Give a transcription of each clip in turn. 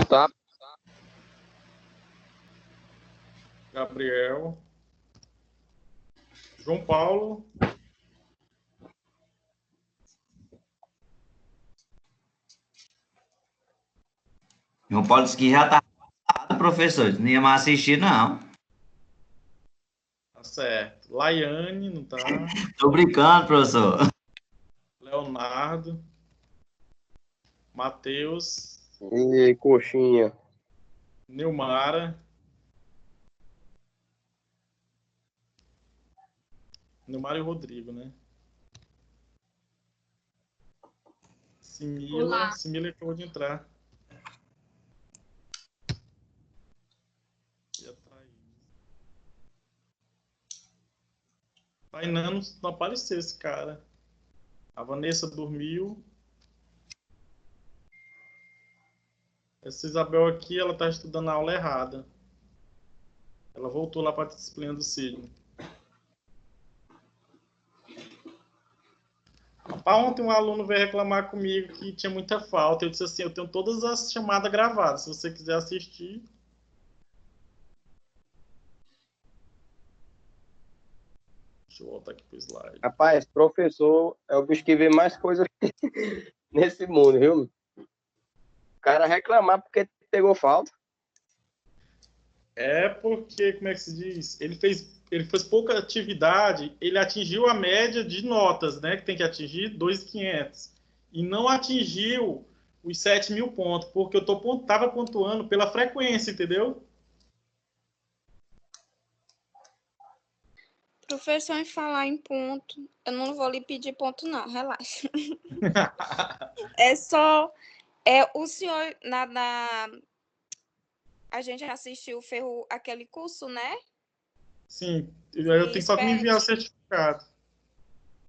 Tá. Gabriel. João Paulo. João Paulo disse que já tá passado, professor. Não ia mais assistir, não. Tá certo. Laiane, não tá? Tô brincando, professor. Leonardo. Matheus. E coxinha. Nilmara. Nilmara e o Rodrigo, né? Simila. Olá. Simila acabou de entrar. E a Thaís. Tainá não apareceu esse cara. A Vanessa dormiu. Essa Isabel aqui, ela tá estudando a aula errada. Ela voltou lá para a disciplina do signo. Rapaz, ontem um aluno veio reclamar comigo que tinha muita falta. Eu disse assim, eu tenho todas as chamadas gravadas. Se você quiser assistir... Deixa eu voltar aqui pro slide. Rapaz, professor é o bicho que vê mais coisas nesse mundo, viu? O cara reclamar porque pegou falta. É porque, como é que se diz? Ele fez pouca atividade, ele atingiu a média de notas, né? Que tem que atingir 2.500. E não atingiu os 7.000 pontos, porque eu tava pontuando pela frequência, entendeu? Professor, em falar em ponto, eu não vou lhe pedir ponto, não, relaxa. É só... o senhor, a gente assistiu aquele curso, né? Sim, eu tenho só que me enviar o certificado.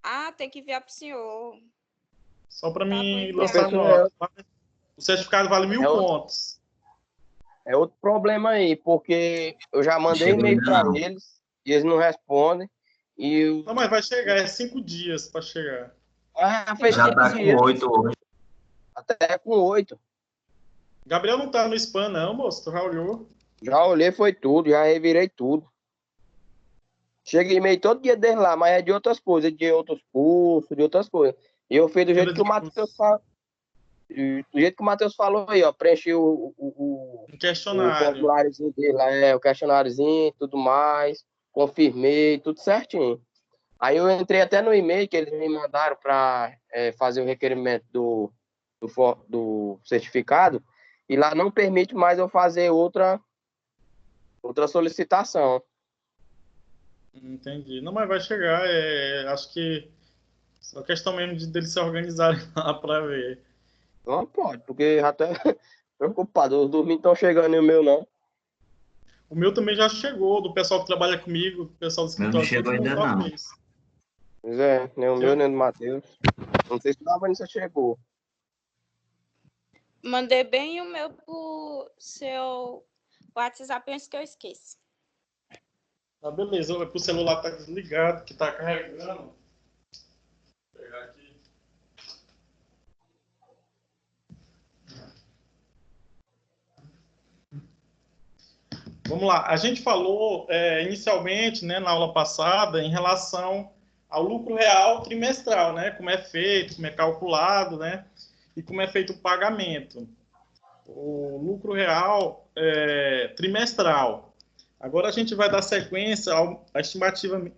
Ah, tem que enviar para o senhor. Só para Tá mim bom, lançar a professor, nota. O certificado vale 1.000 pontos. É outro problema aí, porque eu já mandei Chegou e-mail ainda para não. eles e eles não respondem. E Não, mas vai chegar, é 5 dias para chegar. fez Já 5 tá com dias, 8 hoje. até com 8. Gabriel não tá no spam, não, moço? Tu já olhou? Já olhei, foi tudo, já revirei tudo. Chega e-mail todo dia dele lá, mas é de outras coisas, de outros cursos, de outras coisas. E eu fiz do jeito que o Matheus falou. Do jeito que o Matheus falou aí, ó, preenchi Um o questionário. formuláriozinho dele lá, o questionáriozinho, tudo mais, confirmei, tudo certinho. Aí eu entrei até no e-mail que eles me mandaram para fazer o requerimento do certificado, e lá não permite mais eu fazer outra solicitação. Entendi. Não, mas vai chegar. Acho que só questão mesmo deles se organizarem lá para ver. Não pode, porque já até preocupado, os dorminhos estão chegando e o meu não. O meu também já chegou, do pessoal que trabalha comigo, do pessoal do Meu não escritório, chegou todo mundo ainda já não. fez. Pois é, nem o meu, nem o do Matheus. Não sei se a Vanessa chegou. Mandei bem o meu pro seu WhatsApp antes que eu esqueça. Tá, beleza. O celular tá desligado, que tá carregando. Vou pegar aqui. Vamos lá. A gente falou inicialmente, né, na aula passada, em relação ao lucro real trimestral, né? Como é feito, como é calculado, né? E como é feito o pagamento. O lucro real trimestral. Agora a gente vai dar sequência à estimativa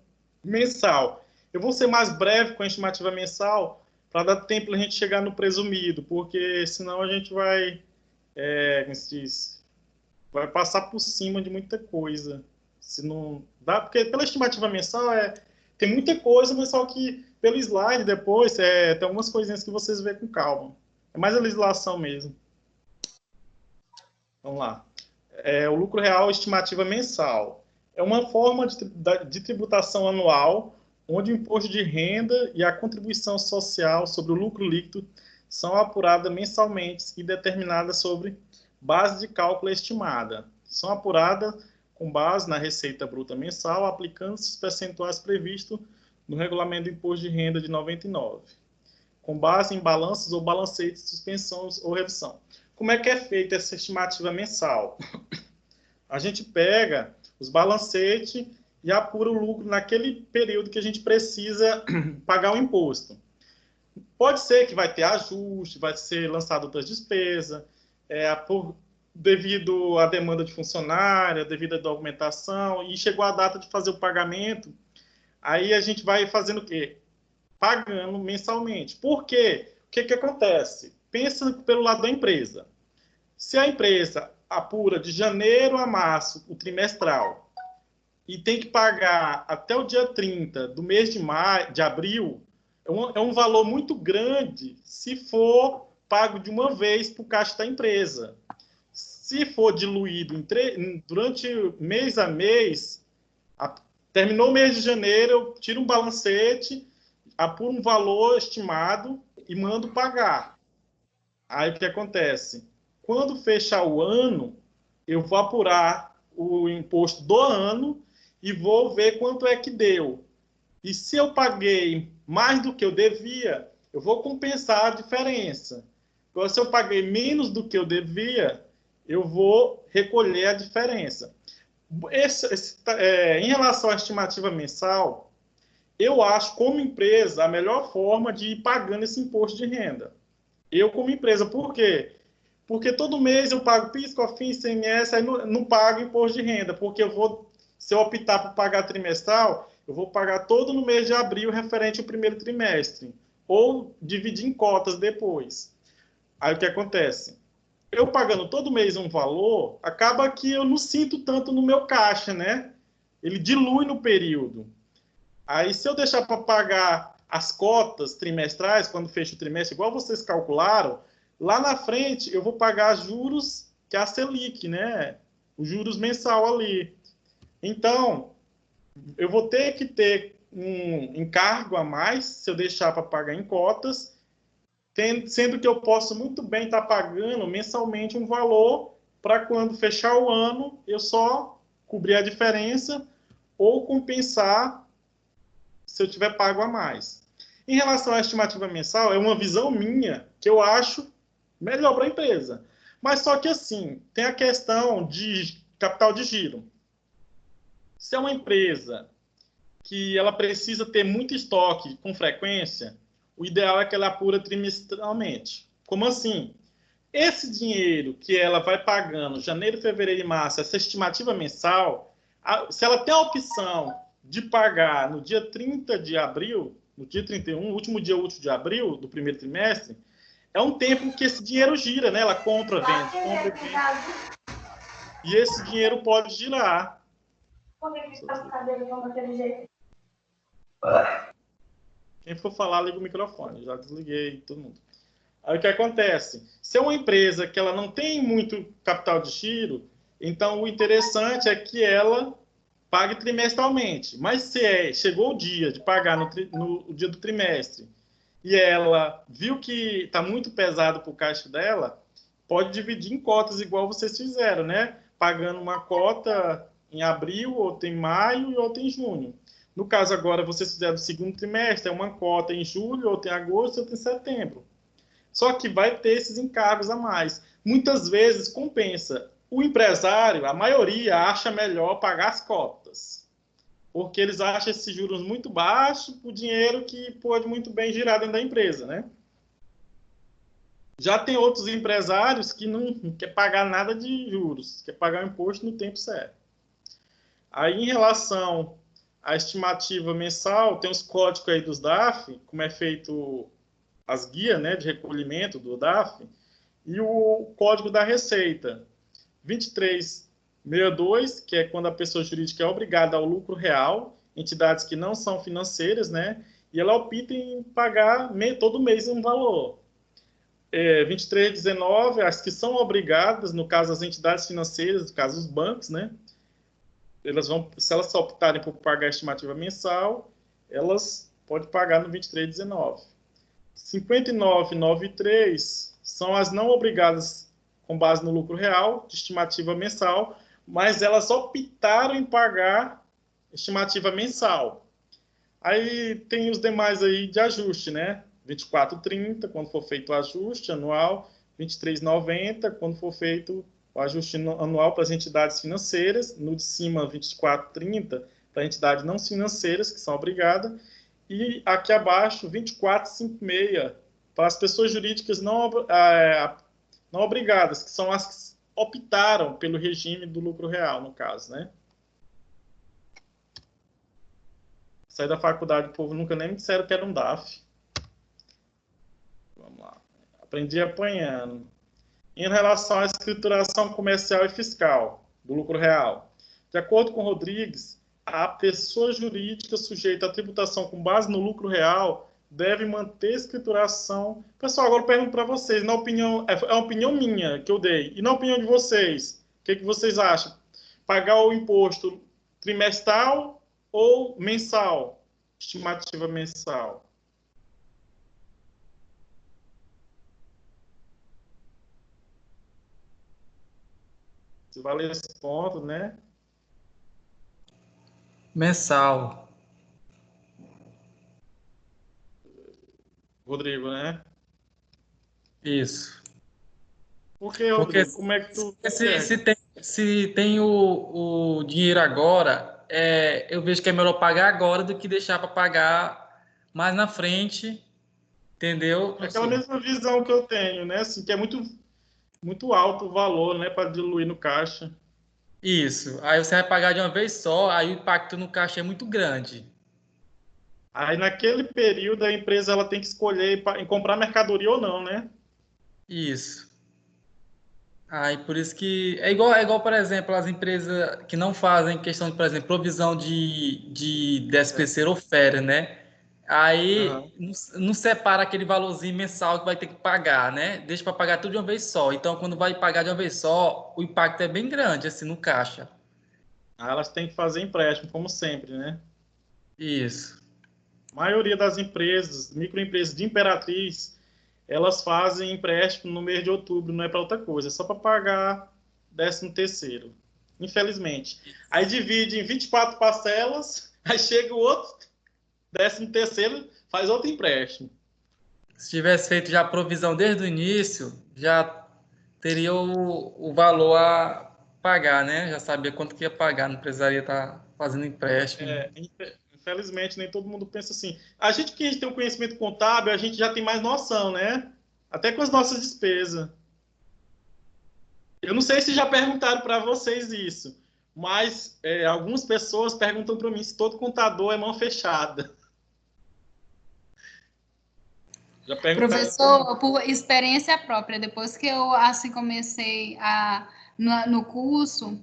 mensal. Eu vou ser mais breve com a estimativa mensal para dar tempo para a gente chegar no presumido, porque senão a gente vai, como se diz, vai passar por cima de muita coisa. Se não dá, porque pela estimativa mensal tem muita coisa, mas só que pelo slide depois tem algumas coisinhas que vocês vê com calma. É mais a legislação mesmo. Vamos lá. O lucro real estimativa mensal. É uma forma de tributação anual onde o imposto de renda e a contribuição social sobre o lucro líquido são apuradas mensalmente e determinadas sobre base de cálculo estimada. São apuradas com base na receita bruta mensal, aplicando os percentuais previstos no regulamento do imposto de renda de 99, com base em balanços ou balancetes, suspensões ou revisão. como é que é feita essa estimativa mensal? A gente pega os balancetes e apura o lucro naquele período que a gente precisa pagar o imposto. Pode ser que vai ter ajuste, vai ser lançado outras despesas, devido à demanda de funcionária, devido à documentação, e chegou a data de fazer o pagamento, aí a gente vai fazendo o quê? Pagando mensalmente. Por quê? O que acontece? Pensa pelo lado da empresa. Se a empresa apura de janeiro a março o trimestral e tem que pagar até o dia 30 do mês de abril, é um valor muito grande se for pago de uma vez para o caixa da empresa. Se for diluído durante mês a mês, terminou o mês de janeiro, eu tiro um balancete, apuro um valor estimado e mando pagar. Aí o que acontece? Quando fechar o ano, eu vou apurar o imposto do ano e vou ver quanto é que deu. E se eu paguei mais do que eu devia, eu vou compensar a diferença. Agora, se eu paguei menos do que eu devia, eu vou recolher a diferença. Em relação à estimativa mensal, eu acho, como empresa, a melhor forma de ir pagando esse imposto de renda. Eu, como empresa, por quê? Porque todo mês eu pago PIS, COFINS, ICMS, aí não pago imposto de renda, porque se eu optar por pagar trimestral, eu vou pagar todo no mês de abril referente ao primeiro trimestre, ou dividir em cotas depois. Aí o que acontece? Eu pagando todo mês um valor, acaba que eu não sinto tanto no meu caixa, né? Ele dilui no período. Aí, se eu deixar para pagar as cotas trimestrais, quando fecha o trimestre, igual vocês calcularam, lá na frente eu vou pagar juros, que é a Selic, né? Os juros mensal ali. Então, eu vou ter que ter um encargo a mais, se eu deixar para pagar em cotas, sendo que eu posso muito bem estar pagando mensalmente um valor para quando fechar o ano, eu só cobrir a diferença ou compensar se eu tiver pago a mais. Em relação à estimativa mensal, é uma visão minha que eu acho melhor para a empresa. Mas só que assim, tem a questão de capital de giro. Se é uma empresa que ela precisa ter muito estoque com frequência, o ideal é que ela apura trimestralmente. Como assim? Esse dinheiro que ela vai pagando janeiro, fevereiro e março, essa estimativa mensal, se ela tem a opção de pagar no dia 30 de abril, no dia 31, último dia útil de abril do primeiro trimestre, é um tempo que esse dinheiro gira, né? Ela compra, vende. E esse dinheiro pode girar. Quem for falar, liga o microfone. Já desliguei todo mundo. Aí o que acontece? Se é uma empresa que ela não tem muito capital de giro, então o interessante é que ela pague trimestralmente. Mas se chegou o dia de pagar no dia do trimestre e ela viu que está muito pesado para o caixa dela, pode dividir em cotas igual vocês fizeram, né? Pagando uma cota em abril, outra em maio e outra em junho. No caso agora, vocês fizeram o segundo trimestre, é uma cota em julho, outra em agosto e outra em setembro. Só que vai ter esses encargos a mais. Muitas vezes compensa. O empresário, a maioria, acha melhor pagar as cotas, porque eles acham esses juros muito baixos para o dinheiro que pode muito bem girar dentro da empresa, né? Já tem outros empresários que não quer pagar nada de juros, quer pagar o imposto no tempo certo. Aí, em relação à estimativa mensal, tem os códigos aí dos DAF, como é feito as guias, né, de recolhimento do DAF, e o código da Receita, 2362, que é quando a pessoa jurídica é obrigada ao lucro real, entidades que não são financeiras, né, e ela opta em pagar todo mês um valor. 2319, as que são obrigadas, no caso as entidades financeiras, no caso os bancos, né, se elas optarem por pagar a estimativa mensal, elas podem pagar no 2319. 5993 são as não obrigadas com base no lucro real, de estimativa mensal, mas elas optaram em pagar estimativa mensal. Aí tem os demais aí de ajuste, né? 2430, quando for feito o ajuste anual, 23,90, quando for feito o ajuste anual para as entidades financeiras, no de cima 24,30 para entidades não financeiras, que são obrigadas, e aqui abaixo 24,56 para as pessoas jurídicas não obrigadas, que são as que optaram pelo regime do lucro real, no caso, né? Saí da faculdade, o povo nunca nem me disseram que era um DAF. Vamos lá. Aprendi apanhando. Em relação à escrituração comercial e fiscal do lucro real, de acordo com Rodrigues, a pessoa jurídica sujeita à tributação com base no lucro real deve manter escrituração. Pessoal, agora eu pergunto para vocês, na opinião, é a opinião minha que eu dei, e na opinião de vocês, o que vocês acham? Pagar o imposto trimestral ou mensal? Estimativa mensal. Se valer esse ponto, né? Mensal. Rodrigo, né? Isso. Por que, Rodrigo? Porque Como é que tu... se tem o dinheiro agora, eu vejo que é melhor pagar agora do que deixar para pagar mais na frente, entendeu? É aquela mesma visão que eu tenho, né? Assim, que é muito alto o valor, né? Para diluir no caixa. Isso. Aí você vai pagar de uma vez só, aí o impacto no caixa é muito grande. Aí naquele período a empresa ela tem que escolher em comprar mercadoria ou não, né? Isso. Aí por isso que é igual, por exemplo, as empresas que não fazem questão de, por exemplo, provisão de 13º ou férias, né? Aí não separa aquele valorzinho mensal que vai ter que pagar, né? Deixa para pagar tudo de uma vez só. Então, quando vai pagar de uma vez só, o impacto é bem grande, assim, no caixa. Aí elas têm que fazer empréstimo, como sempre, né? Isso. A maioria das empresas, microempresas de Imperatriz, elas fazem empréstimo no mês de outubro, não é para outra coisa, é só para pagar 13º, infelizmente. Aí divide em 24 parcelas, aí chega o outro 13º, faz outro empréstimo. Se tivesse feito já a provisão desde o início, já teria o valor a pagar, né? Já sabia quanto que ia pagar, não precisaria estar fazendo empréstimo. Infelizmente, nem todo mundo pensa assim. A gente que a gente tem um conhecimento contábil, a gente já tem mais noção, né? Até com as nossas despesas. Eu não sei se já perguntaram para vocês isso, mas algumas pessoas perguntam para mim se todo contador é mão fechada. Já professor, por experiência própria, depois que eu assim comecei no curso,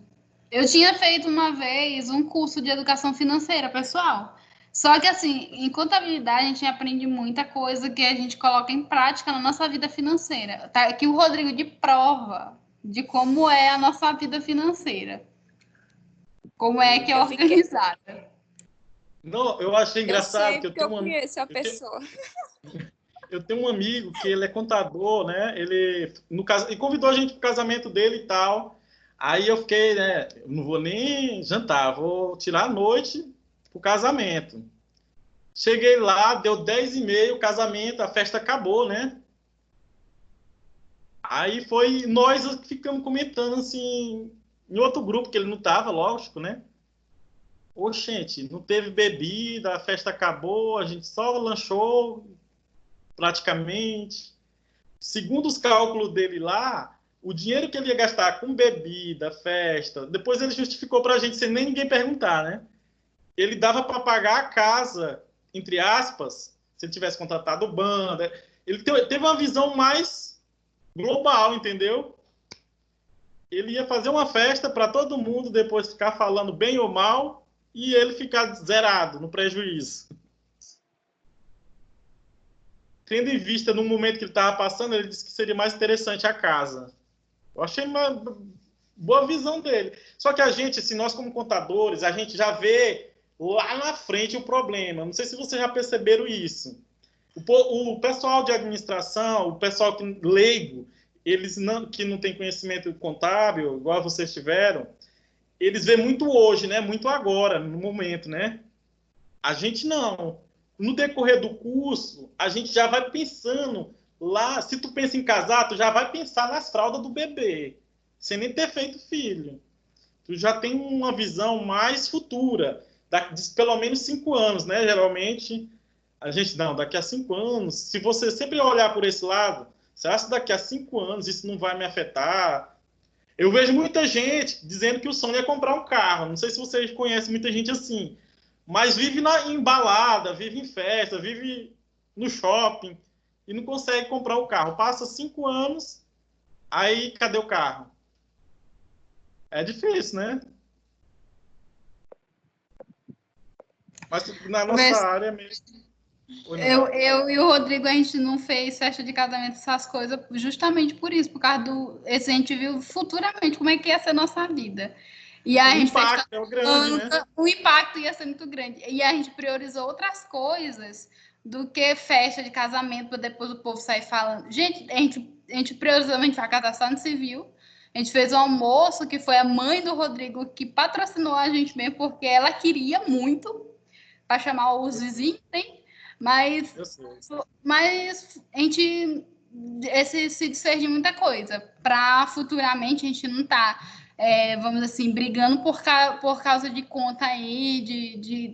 eu tinha feito uma vez um curso de educação financeira, pessoal. Só que, assim, em contabilidade, a gente aprende muita coisa que a gente coloca em prática na nossa vida financeira. Tá aqui o Rodrigo de prova de como é a nossa vida financeira. Como é que é organizada. Não, eu achei engraçado que eu conheço a pessoa. Eu tenho um amigo que ele é contador, né? Ele convidou a gente para o casamento dele e tal. Aí eu fiquei, né? Não vou nem jantar, vou tirar a noite pro casamento. Cheguei lá, deu 10h30, o casamento, a festa acabou, né? Aí foi nós que ficamos comentando assim, em outro grupo, que ele não tava, lógico, né? Ô, gente, não teve bebida, a festa acabou, a gente só lanchou praticamente. Segundo os cálculos dele lá, o dinheiro que ele ia gastar com bebida, festa, depois ele justificou pra gente sem nem ninguém perguntar, né? Ele dava para pagar a casa, entre aspas, se ele tivesse contratado banda. Ele teve uma visão mais global, entendeu? Ele ia fazer uma festa para todo mundo, depois ficar falando bem ou mal, e ele ficar zerado, no prejuízo. Tendo em vista, no momento que ele estava passando, ele disse que seria mais interessante a casa. Eu achei uma boa visão dele. Só que a gente, assim, nós como contadores, a gente já vê lá na frente o problema. Não sei se vocês já perceberam isso. O pessoal de administração, o pessoal leigo, eles que não tem conhecimento contábil, igual vocês tiveram, eles vêem muito hoje, né? Muito agora, no momento, né? A gente não. No decorrer do curso, a gente já vai pensando lá, se tu pensa em casar, tu já vai pensar nas fraldas do bebê, sem nem ter feito filho. Tu já tem uma visão mais futura, de pelo menos 5 anos, né? Geralmente, a gente, não, daqui a 5 anos, se você sempre olhar por esse lado, você acha que daqui a 5 anos isso não vai me afetar? Eu vejo muita gente dizendo que o sonho é comprar um carro. Não sei se vocês conhecem muita gente assim, mas vive em balada, vive em festa, vive no shopping e não consegue comprar o carro. Passa 5 anos, aí cadê o carro? É difícil, né? Mas na nossa área mesmo. Eu e o Rodrigo, a gente não fez festa de casamento, essas coisas, justamente por isso, por causa do. Esse a gente viu futuramente como é que ia ser a nossa vida. E a gente impacto é grande, né? O impacto ia ser muito grande. E a gente priorizou outras coisas do que festa de casamento, para depois o povo sair falando. Gente, a gente priorizou, a gente vai casar só no civil. A gente fez um almoço que foi a mãe do Rodrigo que patrocinou a gente mesmo, porque ela queria muito, para chamar os vizinhos, tem. Mas a gente se desfez de muita coisa. Para futuramente a gente não tá, vamos assim, brigando por causa de conta aí,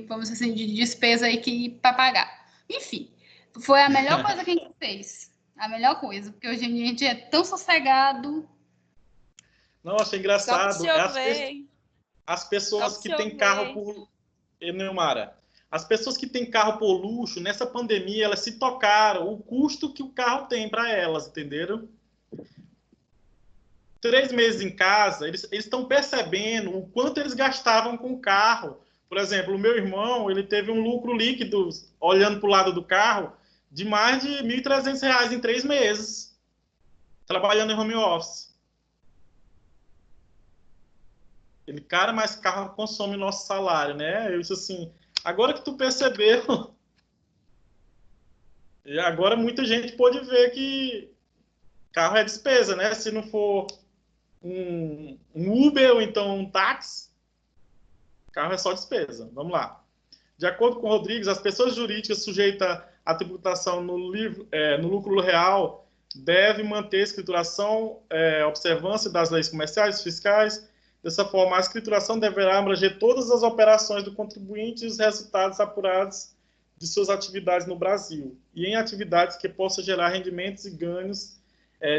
vamos assim, de despesa aí para pagar. Enfim, foi a melhor coisa que a gente fez. A melhor coisa, porque hoje em dia a gente é tão sossegado. Não, achei engraçado. As pessoas que têm carro por... Neumara, as pessoas que têm carro por luxo, nessa pandemia, elas se tocaram o custo que o carro tem para elas, entenderam? 3 meses em casa, eles estão percebendo o quanto eles gastavam com o carro. Por exemplo, o meu irmão, ele teve um lucro líquido, olhando para o lado do carro, de mais de R$ 1.300 em 3 meses, trabalhando em home office. Ele, cara, mas carro consome o nosso salário, né? Eu disse assim, agora que tu percebeu, e agora muita gente pode ver que carro é despesa, né? Se não for um Uber ou então um táxi, carro é só despesa. Vamos lá. De acordo com o Rodrigues, as pessoas jurídicas sujeitas à tributação no lucro real devem manter a escrituração, observância das leis comerciais e fiscais. Dessa forma, a escrituração deverá abranger todas as operações do contribuinte e os resultados apurados de suas atividades no Brasil e em atividades que possam gerar rendimentos e ganhos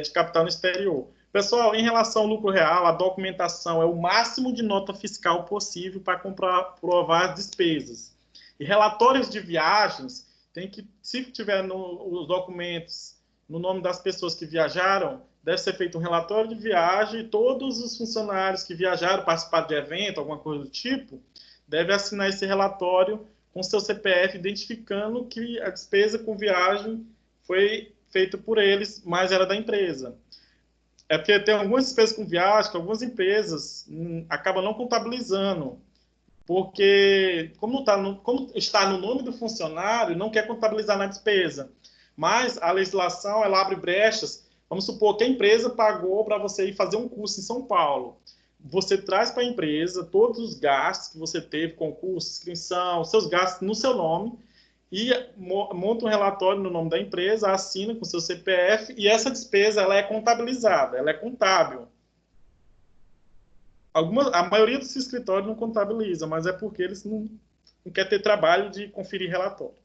de capital no exterior. Pessoal, em relação ao lucro real, a documentação é o máximo de nota fiscal possível para comprovar as despesas. E relatórios de viagens, tem que, se tiver os documentos no nome das pessoas que viajaram, deve ser feito um relatório de viagem e todos os funcionários que viajaram, participaram de evento, alguma coisa do tipo, devem assinar esse relatório com seu CPF, identificando que a despesa com viagem foi feita por eles, mas era da empresa. É porque tem algumas despesas com viagem que algumas empresas acabam não contabilizando, porque como está no nome do funcionário, não quer contabilizar na despesa. Mas a legislação, ela abre brechas. Vamos supor que a empresa pagou para você ir fazer um curso em São Paulo. Você traz para a empresa todos os gastos que você teve com curso, inscrição, seus gastos no seu nome, e monta um relatório no nome da empresa, assina com seu CPF, e essa despesa ela é contabilizada, ela é contábil. A maioria dos escritórios não contabiliza, mas é porque eles não querem ter trabalho de conferir relatório.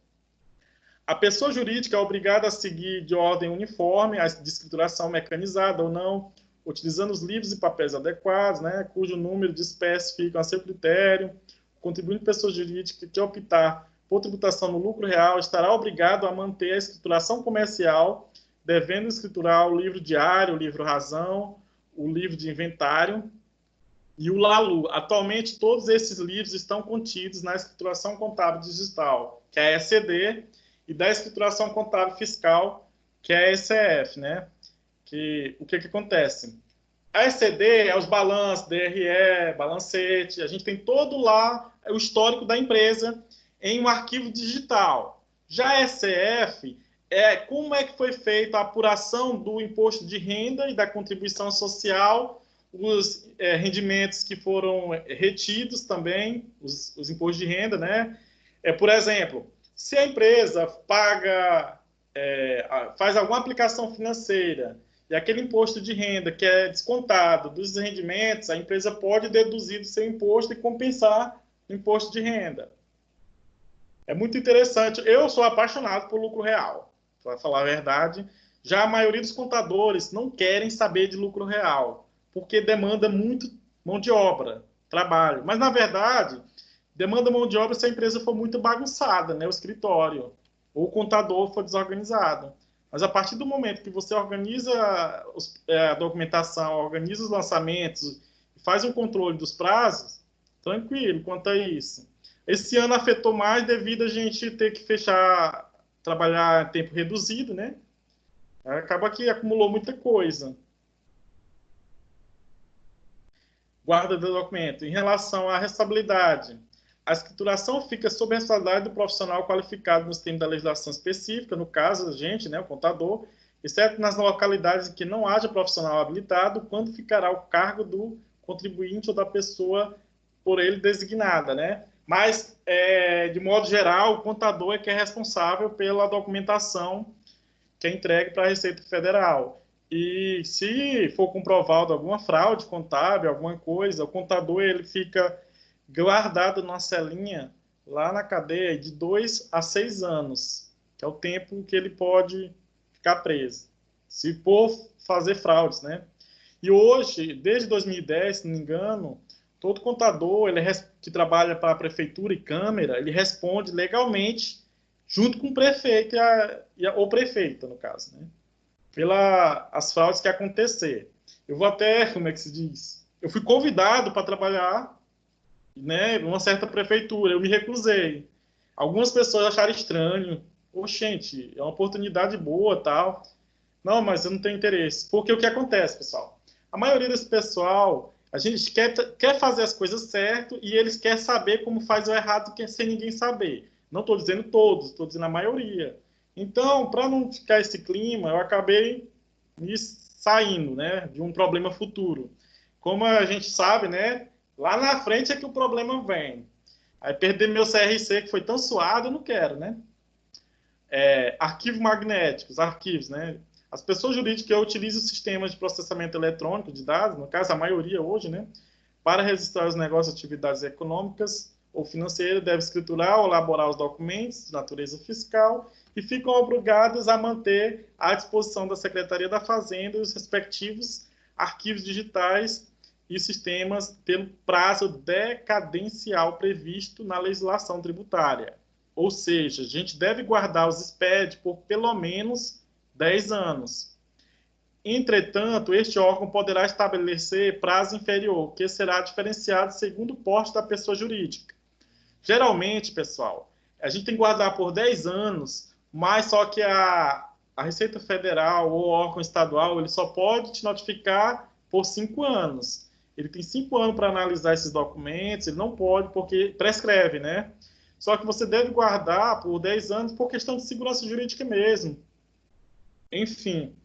A pessoa jurídica é obrigada a seguir de ordem uniforme a de escrituração mecanizada ou não, utilizando os livros e papéis adequados, né, cujo número de espécies fica a seu critério. O contribuinte pessoa jurídica que optar por tributação no lucro real estará obrigado a manter a escrituração comercial, devendo escriturar o livro diário, o livro razão, o livro de inventário e o LALU. Atualmente, todos esses livros estão contidos na escrituração contábil digital, que é a ECD, e da escrituração contábil fiscal, que é a ECF, né? O que acontece? A ECD é os balanços, DRE, balancete, a gente tem todo lá o histórico da empresa em um arquivo digital. Já a ECF é como é que foi feita a apuração do imposto de renda e da contribuição social, os rendimentos que foram retidos também, os impostos de renda, né? Por exemplo, se a empresa paga faz alguma aplicação financeira e aquele imposto de renda que é descontado dos rendimentos, a empresa pode deduzir do seu imposto e compensar o imposto de renda. É muito interessante. Eu sou apaixonado por lucro real, para falar a verdade. Já a maioria dos contadores não querem saber de lucro real, porque demanda muito mão de obra, trabalho. Mas, na verdade, demanda mão de obra se a empresa for muito bagunçada, né? O escritório, ou o contador for desorganizado. Mas a partir do momento que você organiza a documentação, organiza os lançamentos, faz um controle dos prazos, tranquilo quanto a isso. Esse ano afetou mais devido a gente ter que trabalhar em tempo reduzido, né? Acaba que acumulou muita coisa. Guarda do documento. Em relação à responsabilidade, a escrituração fica sob a responsabilidade do profissional qualificado nos termos da legislação específica, no caso, a gente, né, o contador, exceto nas localidades em que não haja profissional habilitado, quando ficará o cargo do contribuinte ou da pessoa por ele designada, né? Mas, de modo geral, o contador é que é responsável pela documentação que é entregue para a Receita Federal. E se for comprovado alguma fraude contábil, alguma coisa, o contador ele fica guardado numa celinha lá na cadeia de 2 a 6 anos, que é o tempo que ele pode ficar preso, se for fazer fraudes, né? E hoje, desde 2010, se não me engano, todo contador que trabalha para a prefeitura e câmara, ele responde legalmente junto com o prefeito ou prefeita, no caso, né? Pelas fraudes que acontecer. Eu vou até, como é que se diz? Eu fui convidado para trabalhar, né, numa certa prefeitura, eu me recusei. Algumas pessoas acharam estranho. Gente, é uma oportunidade boa, tal. Não, mas eu não tenho interesse. Porque o que acontece, pessoal? A maioria desse pessoal, a gente quer fazer as coisas certo e eles querem saber como faz o errado sem ninguém saber. Não estou dizendo todos, estou dizendo a maioria. Então, para não ficar esse clima, eu acabei me saindo, né, de um problema futuro. Como a gente sabe, né, lá na frente é que o problema vem. Aí perder meu CRC, que foi tão suado, eu não quero, né? Arquivos magnéticos, arquivos, né? As pessoas jurídicas utilizam sistemas de processamento eletrônico de dados, no caso, a maioria hoje, né, para registrar os negócios e atividades econômicas ou financeiras, devem escriturar ou elaborar os documentos de natureza fiscal e ficam obrigados a manter à disposição da Secretaria da Fazenda os respectivos arquivos digitais e sistemas pelo prazo decadencial previsto na legislação tributária. Ou seja, a gente deve guardar os SPED por pelo menos 10 anos. Entretanto, este órgão poderá estabelecer prazo inferior, que será diferenciado segundo o porte da pessoa jurídica. Geralmente, pessoal, a gente tem que guardar por 10 anos, mas só que a Receita Federal ou o órgão estadual, ele só pode te notificar por 5 anos. Ele tem 5 anos para analisar esses documentos, ele não pode porque prescreve, né? Só que você deve guardar por 10 anos por questão de segurança jurídica mesmo. Enfim,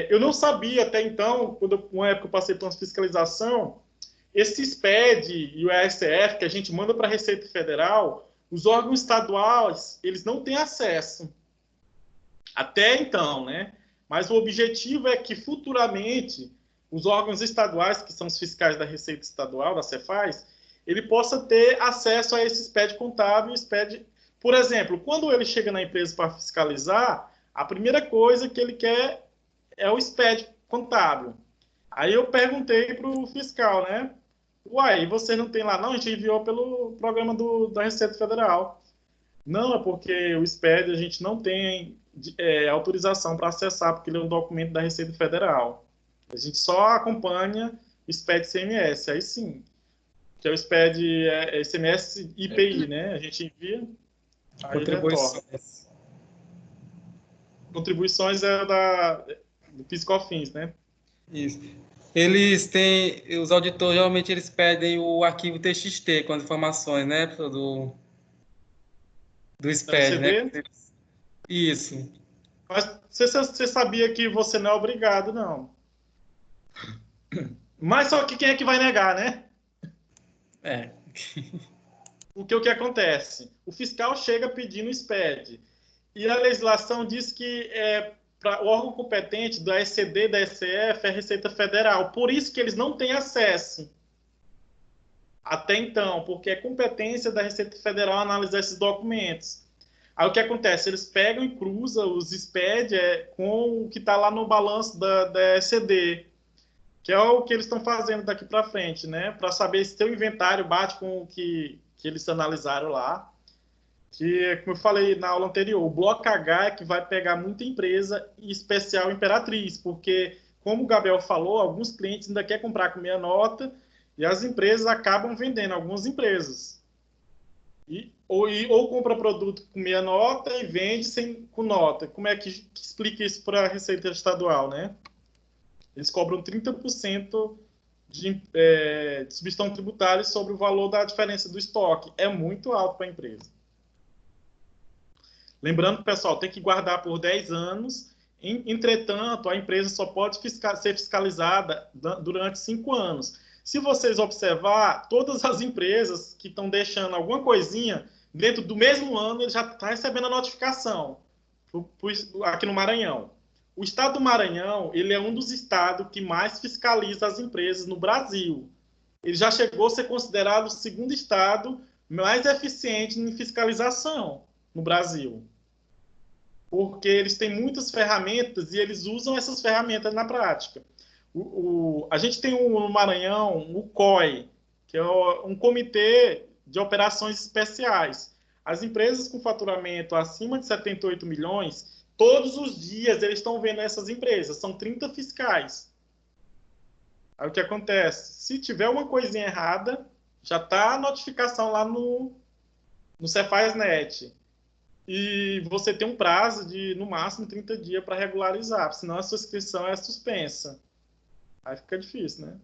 eu não sabia até então, quando uma época eu passei por uma fiscalização, esse SPED e o ESF que a gente manda para a Receita Federal, os órgãos estaduais, eles não têm acesso. Até então, né? Mas o objetivo é que futuramente os órgãos estaduais, que são os fiscais da Receita Estadual, da Cefaz, ele possa ter acesso a esse SPED contábil, SPED... Por exemplo, quando ele chega na empresa para fiscalizar, a primeira coisa que ele quer é o SPED contábil. Aí eu perguntei para o fiscal, né? Uai, você não tem lá? Não, a gente enviou pelo programa da Receita Federal. Não, é porque o SPED a gente não tem autorização para acessar, porque ele é um documento da Receita Federal. A gente só acompanha o SPED CMS, aí sim. Que é o SPED CMS IPI, né? A gente envia, aí Contribuições. Contribuições do PIS/COFINS, né? Isso. Eles têm, os auditores geralmente eles pedem o arquivo TXT com as informações, né, do SPED, né? Isso. Mas você sabia que você não é obrigado, não. Mas só que quem é que vai negar, né? Porque o que acontece? O fiscal chega pedindo o SPED. E a legislação diz que o órgão competente da ECD, da ECF, é a Receita Federal. Por isso que eles não têm acesso até então, porque é competência da Receita Federal analisar esses documentos. Aí o que acontece? Eles pegam e cruzam os SPED com o que está lá no balanço da ECD, que é o que eles estão fazendo daqui para frente, né? Para saber se o inventário bate com o que eles analisaram lá. Que, como eu falei na aula anterior, o Bloco H é que vai pegar muita empresa, em especial Imperatriz, porque, como o Gabriel falou, alguns clientes ainda querem comprar com meia nota e as empresas acabam vendendo, algumas empresas. Ou compra produto com meia nota e vende com nota. Como é que explica isso para a Receita Estadual, né? Eles cobram 30% de substituição tributária sobre o valor da diferença do estoque. É muito alto para a empresa. Lembrando, pessoal, tem que guardar por 10 anos. Entretanto, a empresa só pode ser fiscalizada durante 5 anos. Se vocês observar, todas as empresas que estão deixando alguma coisinha, dentro do mesmo ano, ele já está recebendo a notificação aqui no Maranhão. O estado do Maranhão, ele é um dos estados que mais fiscaliza as empresas no Brasil. Ele já chegou a ser considerado o segundo estado mais eficiente em fiscalização no Brasil. Porque eles têm muitas ferramentas e eles usam essas ferramentas na prática. A gente tem no Maranhão o COI, que é um comitê de operações especiais. As empresas com faturamento acima de 78 milhões, todos os dias eles estão vendo essas empresas, são 30 fiscais. Aí o que acontece? Se tiver uma coisinha errada, já está a notificação lá no Cefaz.net. E você tem um prazo de, no máximo, 30 dias para regularizar, senão a sua inscrição é suspensa. Aí fica difícil, né?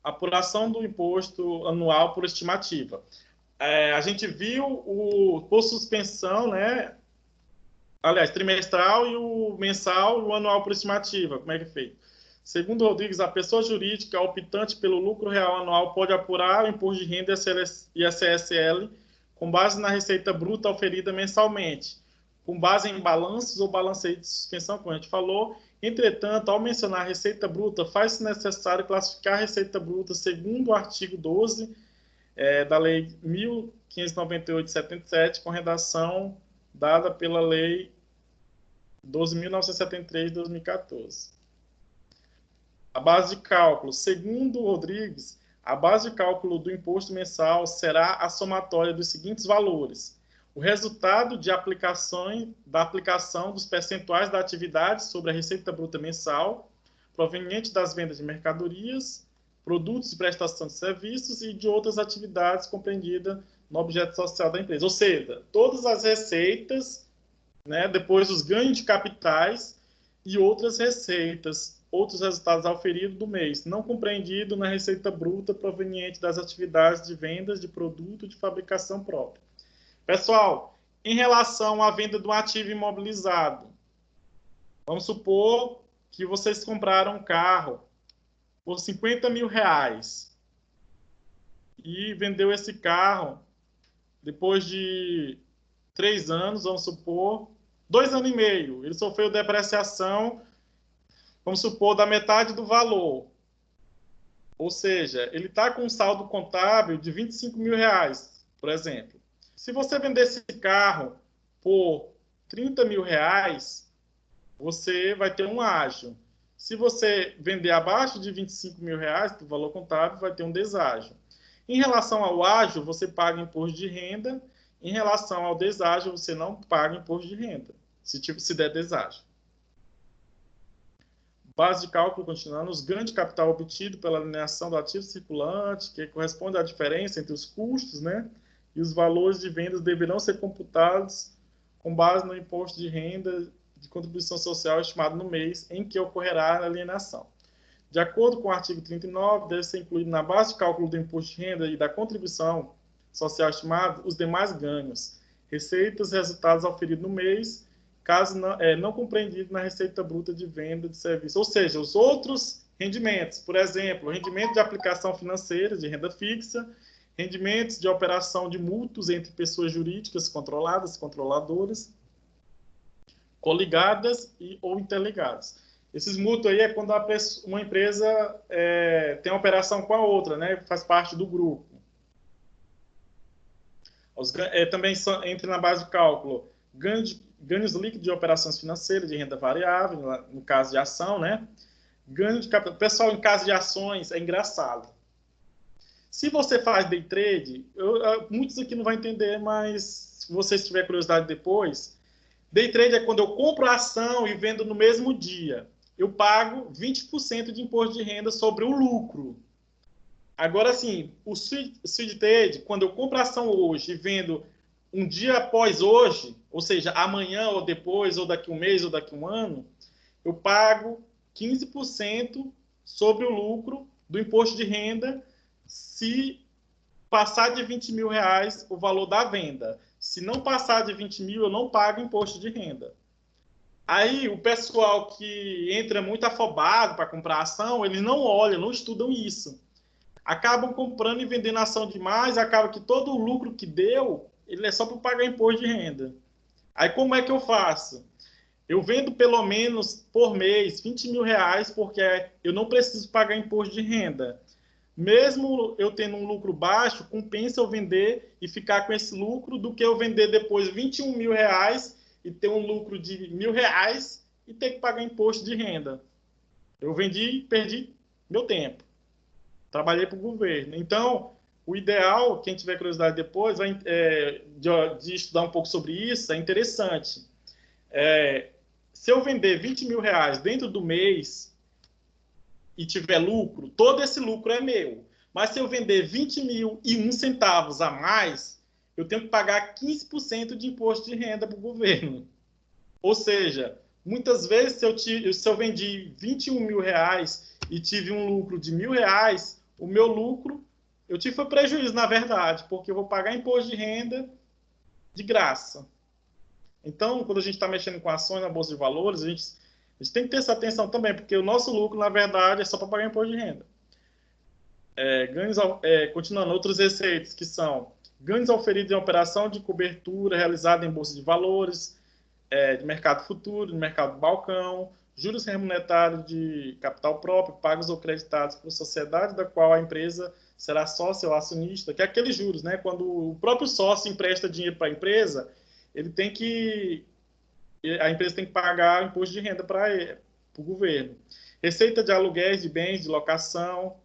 Apuração do imposto anual por estimativa. A gente viu por suspensão, né? Aliás, trimestral e o mensal e o anual por estimativa. Como é que é feito? Segundo Rodrigues, a pessoa jurídica optante pelo lucro real anual pode apurar o imposto de renda e a CSL com base na receita bruta oferida mensalmente, com base em balanços ou balanceio de suspensão, como a gente falou. Entretanto, ao mencionar a receita bruta, faz-se necessário classificar a receita bruta segundo o artigo 12 da Lei 1598 de 77, com redação dada pela Lei 12.973 de 2014. A base de cálculo. Segundo Rodrigues, a base de cálculo do imposto mensal será a somatória dos seguintes valores: o resultado da aplicação dos percentuais da atividade sobre a receita bruta mensal, proveniente das vendas de mercadorias, produtos de prestação de serviços e de outras atividades compreendidas no objeto social da empresa. Ou seja, todas as receitas, né, depois os ganhos de capitais e outras receitas, outros resultados auferidos do mês, não compreendido na receita bruta proveniente das atividades de vendas de produto de fabricação própria. Pessoal, em relação à venda de um ativo imobilizado, vamos supor que vocês compraram um carro por 50 mil reais e vendeu esse carro depois de 3 anos, vamos supor, 2 anos e meio, ele sofreu depreciação, vamos supor, da metade do valor. Ou seja, ele está com um saldo contábil de 25 mil reais, por exemplo. Se você vender esse carro por 30 mil reais, você vai ter um ágio. Se você vender abaixo de 25 mil reais, do valor contábil, vai ter um deságio. Em relação ao ágio, você paga imposto de renda. Em relação ao deságio, você não paga imposto de renda, se der deságio. Base de cálculo, continuando, os ganhos de capital obtido pela alienação do ativo circulante, que corresponde à diferença entre os custos, né, e os valores de vendas deverão ser computados com base no imposto de renda de contribuição social estimado no mês em que ocorrerá a alienação. De acordo com o artigo 39, deve ser incluído na base de cálculo do imposto de renda e da contribuição social estimado os demais ganhos, receitas, resultados auferidos no mês, caso não compreendido na receita bruta de venda de serviço. Ou seja, os outros rendimentos, por exemplo, rendimento de aplicação financeira, de renda fixa, rendimentos de operação de mútuos entre pessoas jurídicas controladas, controladoras, coligadas ou interligadas. Esses mútuos aí é quando uma empresa tem operação com a outra, né? Faz parte do grupo. Também entra na base de cálculo ganhos líquidos de operações financeiras, de renda variável, no caso de ação, né? Ganho de capital. Pessoal, em caso de ações, é engraçado. Se você faz day trade, muitos aqui não vão entender, mas se vocês tiverem curiosidade depois, day trade é quando eu compro a ação e vendo no mesmo dia. Eu pago 20% de imposto de renda sobre o lucro. Agora, sim, o swing trade, quando eu compro a ação hoje e vendo um dia após hoje, ou seja, amanhã ou depois, ou daqui um mês ou daqui um ano, eu pago 15% sobre o lucro do imposto de renda se passar de 20 mil reais o valor da venda. Se não passar de 20 mil, eu não pago imposto de renda. Aí, o pessoal que entra muito afobado para comprar ação, eles não olham, não estudam isso. Acabam comprando e vendendo ação demais, acaba que todo o lucro que deu, ele é só para pagar imposto de renda. Aí, como é que eu faço? Eu vendo pelo menos por mês 20 mil reais, porque eu não preciso pagar imposto de renda. Mesmo eu tendo um lucro baixo, compensa eu vender e ficar com esse lucro do que eu vender depois 21 mil reais e ter um lucro de R$ 1.000 e ter que pagar imposto de renda. Eu vendi e perdi meu tempo. Trabalhei para o governo. Então, o ideal, quem tiver curiosidade depois, de estudar um pouco sobre isso, é interessante. Se eu vender 20 mil reais dentro do mês e tiver lucro, todo esse lucro é meu. Mas se eu vender 20.001 centavos a mais, eu tenho que pagar 15% de imposto de renda para o governo. Ou seja, muitas vezes, se eu vendi 21 mil reais e tive um lucro de R$ 1.000, o meu lucro, eu tive prejuízo, na verdade, porque eu vou pagar imposto de renda de graça. Então, quando a gente está mexendo com ações na Bolsa de Valores, a gente tem que ter essa atenção também, porque o nosso lucro, na verdade, é só para pagar imposto de renda. Continuando, outros receitos que são ganhos auferidos em operação de cobertura realizada em Bolsa de Valores, de mercado futuro, de mercado balcão, juros remunerados de capital próprio, pagos ou creditados por sociedade da qual a empresa será sócio ou acionista, que é aqueles juros, né? Quando o próprio sócio empresta dinheiro para a empresa, a empresa tem que pagar imposto de renda para o governo. Receita de aluguéis de bens de locação,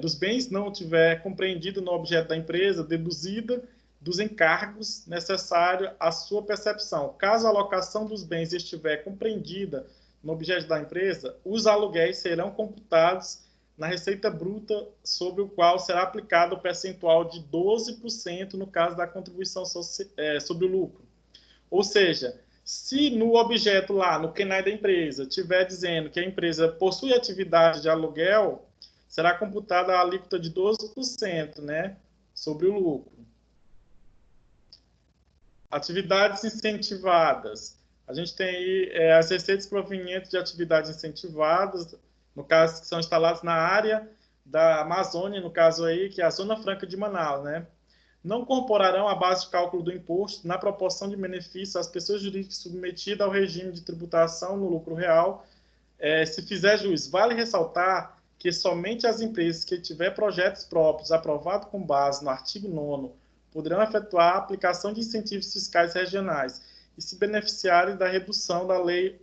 dos bens não tiver compreendido no objeto da empresa, deduzida dos encargos necessários à sua percepção. Caso a alocação dos bens estiver compreendida no objeto da empresa, os aluguéis serão computados na receita bruta, sobre o qual será aplicado o percentual de 12% no caso da contribuição sobre o lucro. Ou seja, se no objeto lá, no CNAE da empresa, estiver dizendo que a empresa possui atividade de aluguel, será computada a alíquota de 12%, né, sobre o lucro. Atividades incentivadas. A gente tem aí as receitas provenientes de atividades incentivadas, no caso, que são instaladas na área da Amazônia, no caso aí, que é a Zona Franca de Manaus, né? Não incorporarão a base de cálculo do imposto na proporção de benefício às pessoas jurídicas submetidas ao regime de tributação no lucro real, se fizer jus. Vale ressaltar que somente as empresas que tiver projetos próprios aprovados com base no artigo 9º poderão efetuar a aplicação de incentivos fiscais regionais e se beneficiarem da redução da Lei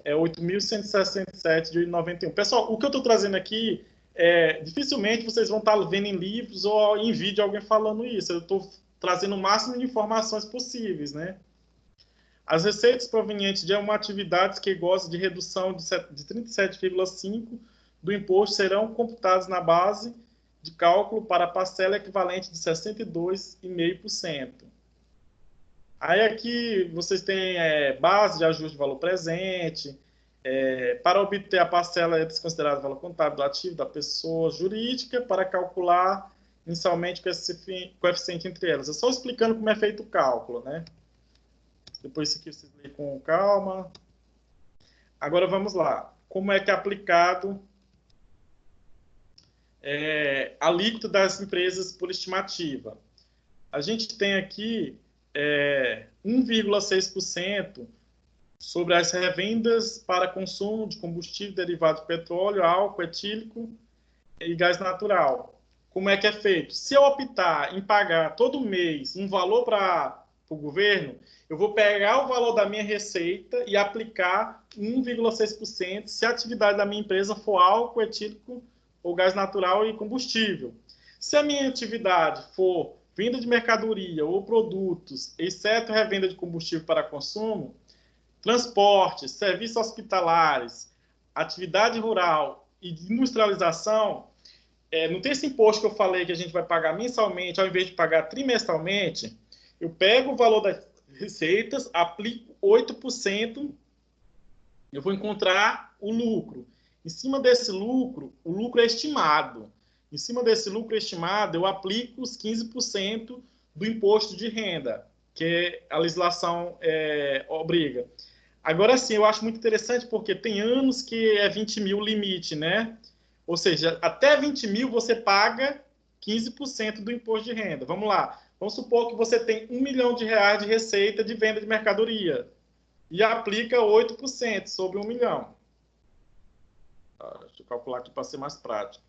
8.167 de 91. Pessoal, o que eu estou trazendo aqui, dificilmente vocês vão estar vendo em livros ou em vídeo alguém falando isso. Eu estou trazendo o máximo de informações possíveis, né? As receitas provenientes de uma atividade que goza de redução de 37,5% do imposto serão computadas na base de cálculo para a parcela equivalente de 62,5%. Aí aqui vocês têm base de ajuste de valor presente. Para obter a parcela é desconsiderado o valor contábil do ativo da pessoa jurídica para calcular inicialmente o coeficiente entre elas. É só explicando como é feito o cálculo, né? Depois isso aqui vocês leem com calma. Agora vamos lá. Como é que é aplicado alíquota das empresas por estimativa. A gente tem aqui 1,6% sobre as revendas para consumo de combustível derivado de petróleo, álcool etílico e gás natural. Como é que é feito? Se eu optar em pagar todo mês um valor para o governo, eu vou pegar o valor da minha receita e aplicar 1,6% se a atividade da minha empresa for álcool etílico ou gás natural e combustível. Se a minha atividade for venda de mercadoria ou produtos, exceto revenda de combustível para consumo, transporte, serviços hospitalares, atividade rural e industrialização, não tem esse imposto que eu falei que a gente vai pagar mensalmente, ao invés de pagar trimestralmente, eu pego o valor das receitas, aplico 8%, eu vou encontrar o lucro. Em cima desse lucro, o lucro é estimado. Em cima desse lucro estimado, eu aplico os 15% do imposto de renda, que a legislação obriga. Agora, sim, eu acho muito interessante porque tem anos que é 20 mil limite, né? Ou seja, até 20 mil você paga 15% do imposto de renda. Vamos lá. Vamos supor que você tem R$1 milhão de receita de venda de mercadoria e aplica 8% sobre 1 milhão. Deixa eu calcular aqui para ser mais prático.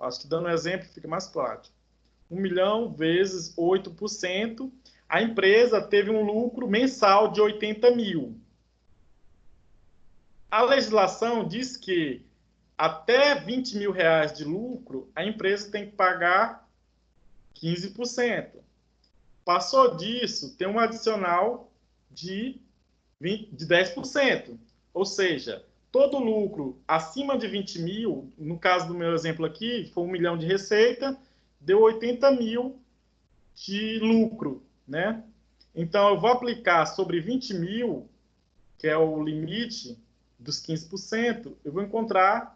Acho que dando um exemplo fica mais prático. 1 milhão vezes 8%, a empresa teve um lucro mensal de 80 mil. A legislação diz que até 20 mil reais de lucro, a empresa tem que pagar 15%. Passou disso, tem um adicional de 10%. Ou seja, todo lucro acima de 20 mil, no caso do meu exemplo aqui, foi 1 milhão de receita, deu 80 mil de lucro, né? Então, eu vou aplicar sobre 20 mil, que é o limite dos 15%, eu vou encontrar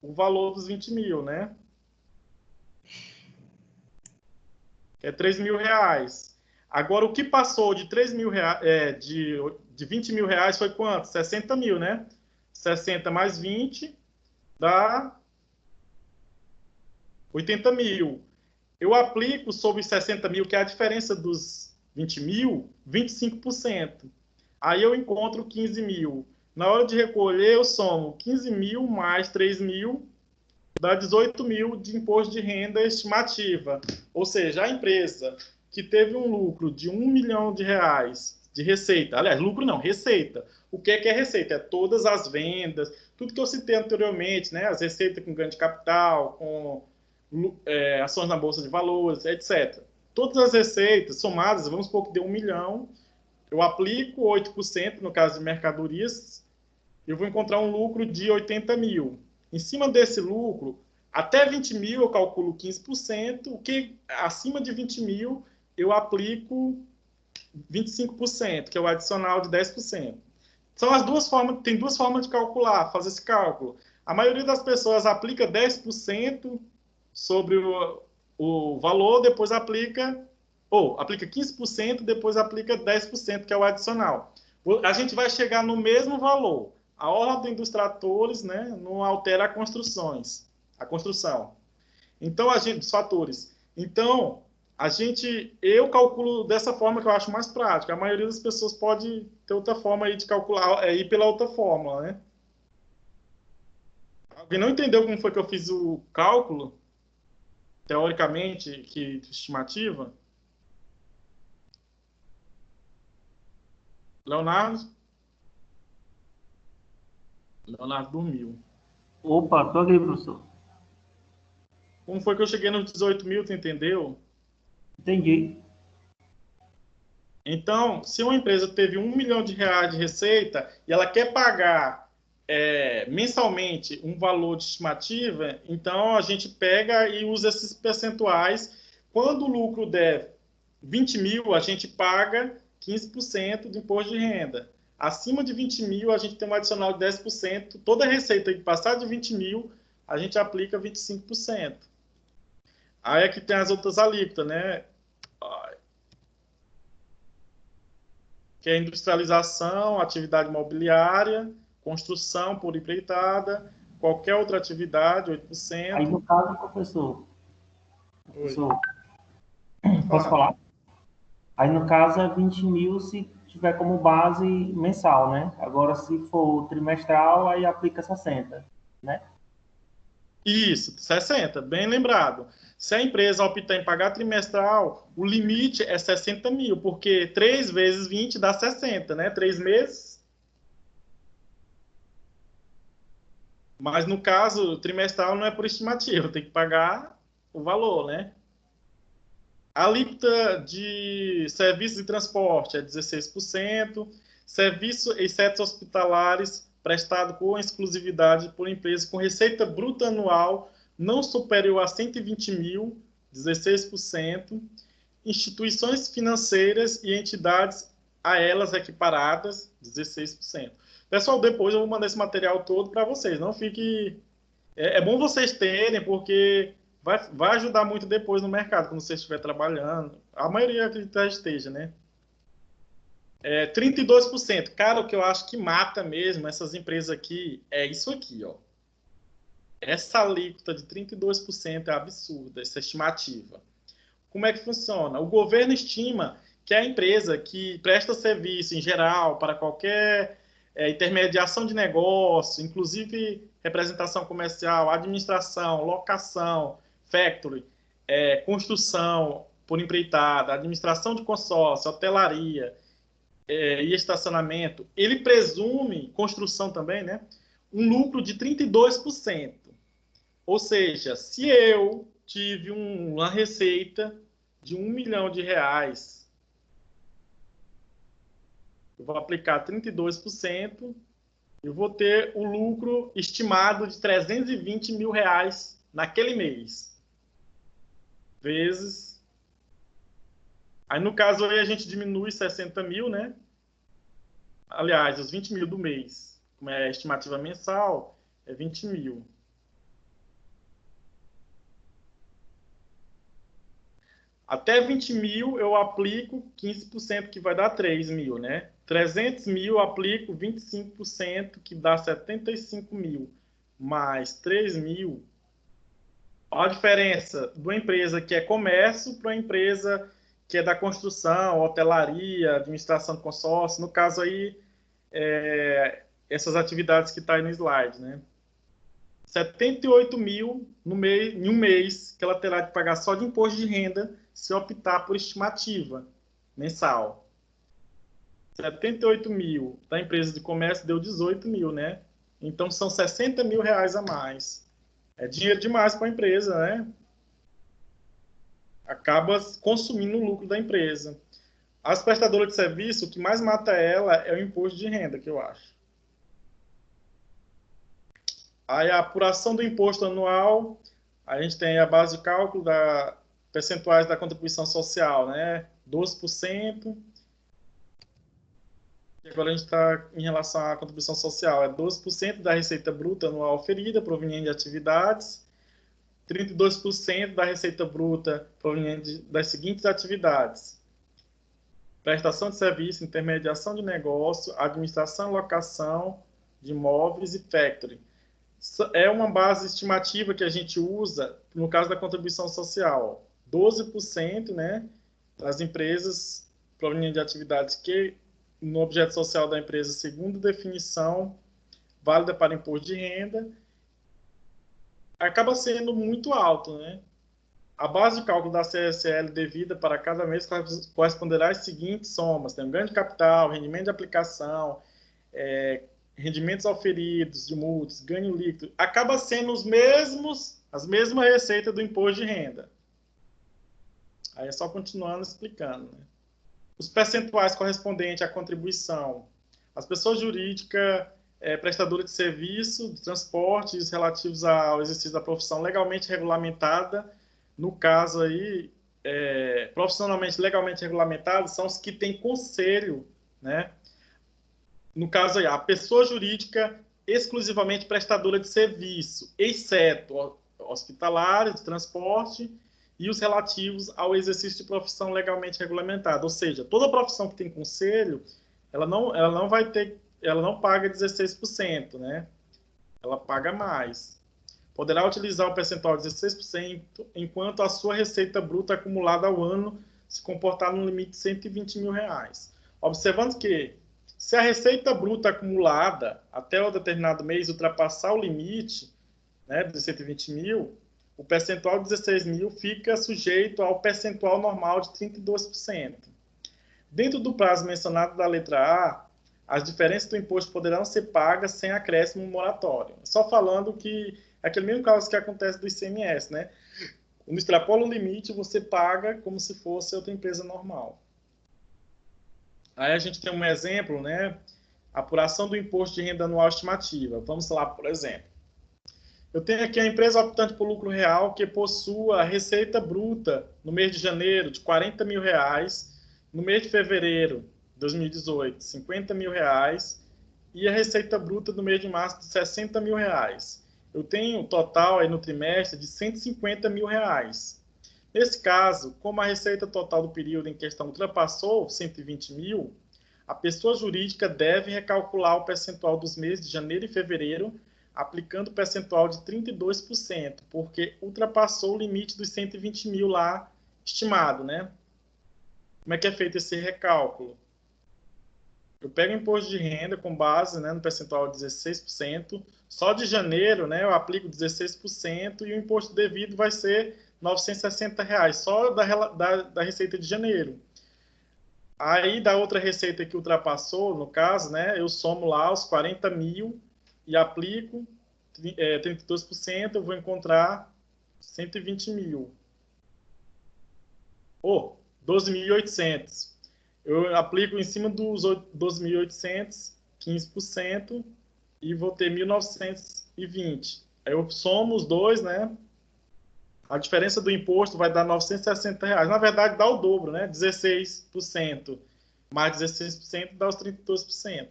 o valor dos 20 mil, né? Que é 3 mil reais. Agora, o que passou de 3 mil reais, de 20 mil reais foi quanto? 60 mil, né? 60 mais 20 dá 80 mil. Eu aplico sobre 60 mil, que é a diferença dos 20 mil, 25%. Aí eu encontro 15 mil. Na hora de recolher, eu somo 15 mil mais 3 mil, dá 18 mil de imposto de renda estimativa. Ou seja, a empresa que teve um lucro de 1 milhão de reais de receita, aliás, lucro não, receita. O que é receita? É todas as vendas, tudo que eu citei anteriormente, né? As receitas com ganho de capital, com ações na Bolsa de Valores, etc. Todas as receitas somadas, vamos supor que deu 1 milhão, eu aplico 8% no caso de mercadorias, eu vou encontrar um lucro de 80 mil. Em cima desse lucro, até 20 mil eu calculo 15%, o que acima de 20 mil eu aplico 25%, que é o adicional de 10%. São as duas formas, tem duas formas de calcular, fazer esse cálculo. A maioria das pessoas aplica 10% sobre o valor, depois aplica 15%, depois aplica 10%, que é o adicional. A gente vai chegar no mesmo valor. A ordem dos tratores, né, não altera a construção. Então, dos fatores. Então, eu calculo dessa forma que eu acho mais prática. A maioria das pessoas pode ter outra forma aí de calcular, ir pela outra fórmula, né? Alguém não entendeu como foi que eu fiz o cálculo, teoricamente, que estimativa? Leonardo dormiu. Opa, tô aqui, professor. Como foi que eu cheguei nos 18 mil, tu entendeu? Entendi. Então, se uma empresa teve 1 milhão de reais de receita e ela quer pagar mensalmente um valor de estimativa, então a gente pega e usa esses percentuais. Quando o lucro der 20 mil, a gente paga 15% de imposto de renda. Acima de 20 mil, a gente tem um adicional de 10%. Toda receita que passar de 20 mil, a gente aplica 25%. Aí aqui tem as outras alíquotas, né? Que é industrialização, atividade imobiliária, construção por empreitada, Qualquer outra atividade, 8%. Aí, no caso, professor, posso falar? Aí, no caso, é 20 mil se tiver como base mensal, né? Agora, se for trimestral, aí aplica 60, né? Isso, 60, bem lembrado. Se a empresa optar em pagar trimestral, o limite é 60 mil, porque 3 vezes 20 dá 60, né? 3 meses. Mas, no caso, trimestral não é por estimativa, tem que pagar o valor, né? A alíquota de serviços de transporte é 16%, serviços e setos hospitalares prestado com exclusividade por empresa com receita bruta anual não superior a 120 mil, 16%, instituições financeiras e entidades a elas equiparadas, 16%. Pessoal, depois eu vou mandar esse material todo para vocês, não fique... É bom vocês terem, porque vai ajudar muito depois no mercado, quando você estiver trabalhando. A maioria acredito que esteja, né? 32%. Cara, o que eu acho que mata mesmo essas empresas aqui é isso aqui, ó. Essa alíquota de 32% é absurda, essa estimativa. Como é que funciona? O governo estima que a empresa que presta serviço em geral para qualquer intermediação de negócio, inclusive representação comercial, administração, locação, factory, construção por empreitada, administração de consórcio, hotelaria e estacionamento, ele presume, construção também, né, um lucro de 32%. Ou seja, se eu tive uma receita de R$1 milhão, eu vou aplicar 32%, eu vou ter o lucro estimado de R$320 mil naquele mês. Vezes... Aí, no caso, aí a gente diminui 60 mil, né? Aliás, os 20 mil do mês. Como é a estimativa mensal, é 20 mil. Até 20 mil eu aplico 15%, que vai dar 3 mil, né? 300 mil eu aplico 25%, que dá 75 mil. Mais 3 mil. Olha a diferença de uma empresa que é comércio para uma empresa que é da construção, hotelaria, administração de consórcio. No caso aí, essas atividades que está aí no slide, né? 78 mil em um mês que ela terá de pagar só de imposto de renda se optar por estimativa mensal. 78 mil da empresa de comércio deu 18 mil, né? Então são 60 mil reais a mais. É dinheiro demais para a empresa, né? Acaba consumindo o lucro da empresa. As prestadoras de serviço, o que mais mata ela é o imposto de renda, que eu acho. Aí a apuração do imposto anual, a gente tem a base de cálculo da percentuais da contribuição social, né? 12%. E agora a gente está em relação à contribuição social, é 12% da receita bruta anual oferida, proveniente de atividades, 32% da receita bruta proveniente das seguintes atividades: prestação de serviço, intermediação de negócio, administração e locação de imóveis e factory. É uma base estimativa que a gente usa no caso da contribuição social. 12%, né, das empresas provenientes de atividades que, no objeto social da empresa, segundo definição válida para imposto de renda, acaba sendo muito alto, né? A base de cálculo da CSL devida para cada mês corresponderá às seguintes somas: tem um ganho de capital, rendimento de aplicação, rendimentos auferidos de multas, ganho líquido. Acaba sendo as mesmas receitas do imposto de renda. Aí é só continuando explicando, né? Os percentuais correspondentes à contribuição. As pessoas jurídicas prestadoras de serviço, de transportes relativos ao exercício da profissão legalmente regulamentada, no caso aí, profissionalmente legalmente regulamentados, são os que têm conselho, né? No caso aí, a pessoa jurídica exclusivamente prestadora de serviço, exceto hospitalares, de transporte e os relativos ao exercício de profissão legalmente regulamentada. Ou seja, toda profissão que tem conselho, ela não paga 16%, né? ela paga mais. Poderá utilizar o percentual de 16% enquanto a sua receita bruta acumulada ao ano se comportar no limite de R$120 mil. Observando que, se a receita bruta acumulada até um determinado mês ultrapassar o limite, né, de 120 mil, o percentual de 16 mil fica sujeito ao percentual normal de 32%. Dentro do prazo mencionado da letra A, as diferenças do imposto poderão ser pagas sem acréscimo moratório. Só falando que é aquele mesmo caso que acontece do ICMS, né? Quando extrapola o limite, você paga como se fosse outra empresa normal. Aí a gente tem um exemplo, né? Apuração do imposto de renda anual estimativa. Vamos lá, por exemplo. Eu tenho aqui a empresa optante por lucro real que possua a receita bruta no mês de janeiro de R$40 mil, no mês de fevereiro de 2018, R$50 mil, e a receita bruta no mês de março de R$60 mil. Eu tenho um total aí no trimestre de R$150 mil. Nesse caso, como a receita total do período em questão ultrapassou 120 mil, a pessoa jurídica deve recalcular o percentual dos meses de janeiro e fevereiro, aplicando o percentual de 32%, porque ultrapassou o limite dos 120 mil lá estimado, né? Como é que é feito esse recálculo? Eu pego o imposto de renda com base, né, no percentual de 16%. Só de janeiro, né, eu aplico 16% e o imposto devido vai ser R$960, só da receita de janeiro. Aí, da outra receita que ultrapassou, no caso, né, eu somo lá os 40 mil e aplico 32%, eu vou encontrar 120 mil. Ou 12.800. Eu aplico em cima dos 12.800, 15%, e vou ter 1.920. Aí eu somo os dois, né? A diferença do imposto vai dar R$960. Na verdade, dá o dobro, né? 16%. Mais 16% dá os 32%.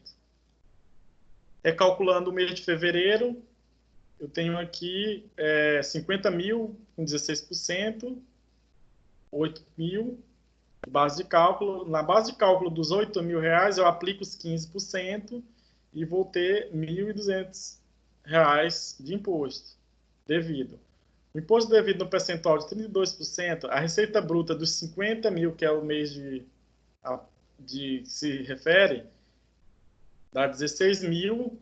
Recalculando o mês de fevereiro, eu tenho aqui 50 mil com 16%, 8 mil. Base de cálculo. Na base de cálculo dos R$8 mil, eu aplico os 15% e vou ter R$1.200 de imposto devido. O imposto devido no percentual de 32%, a receita bruta dos 50 mil, que é o mês de se refere, dá 16 mil,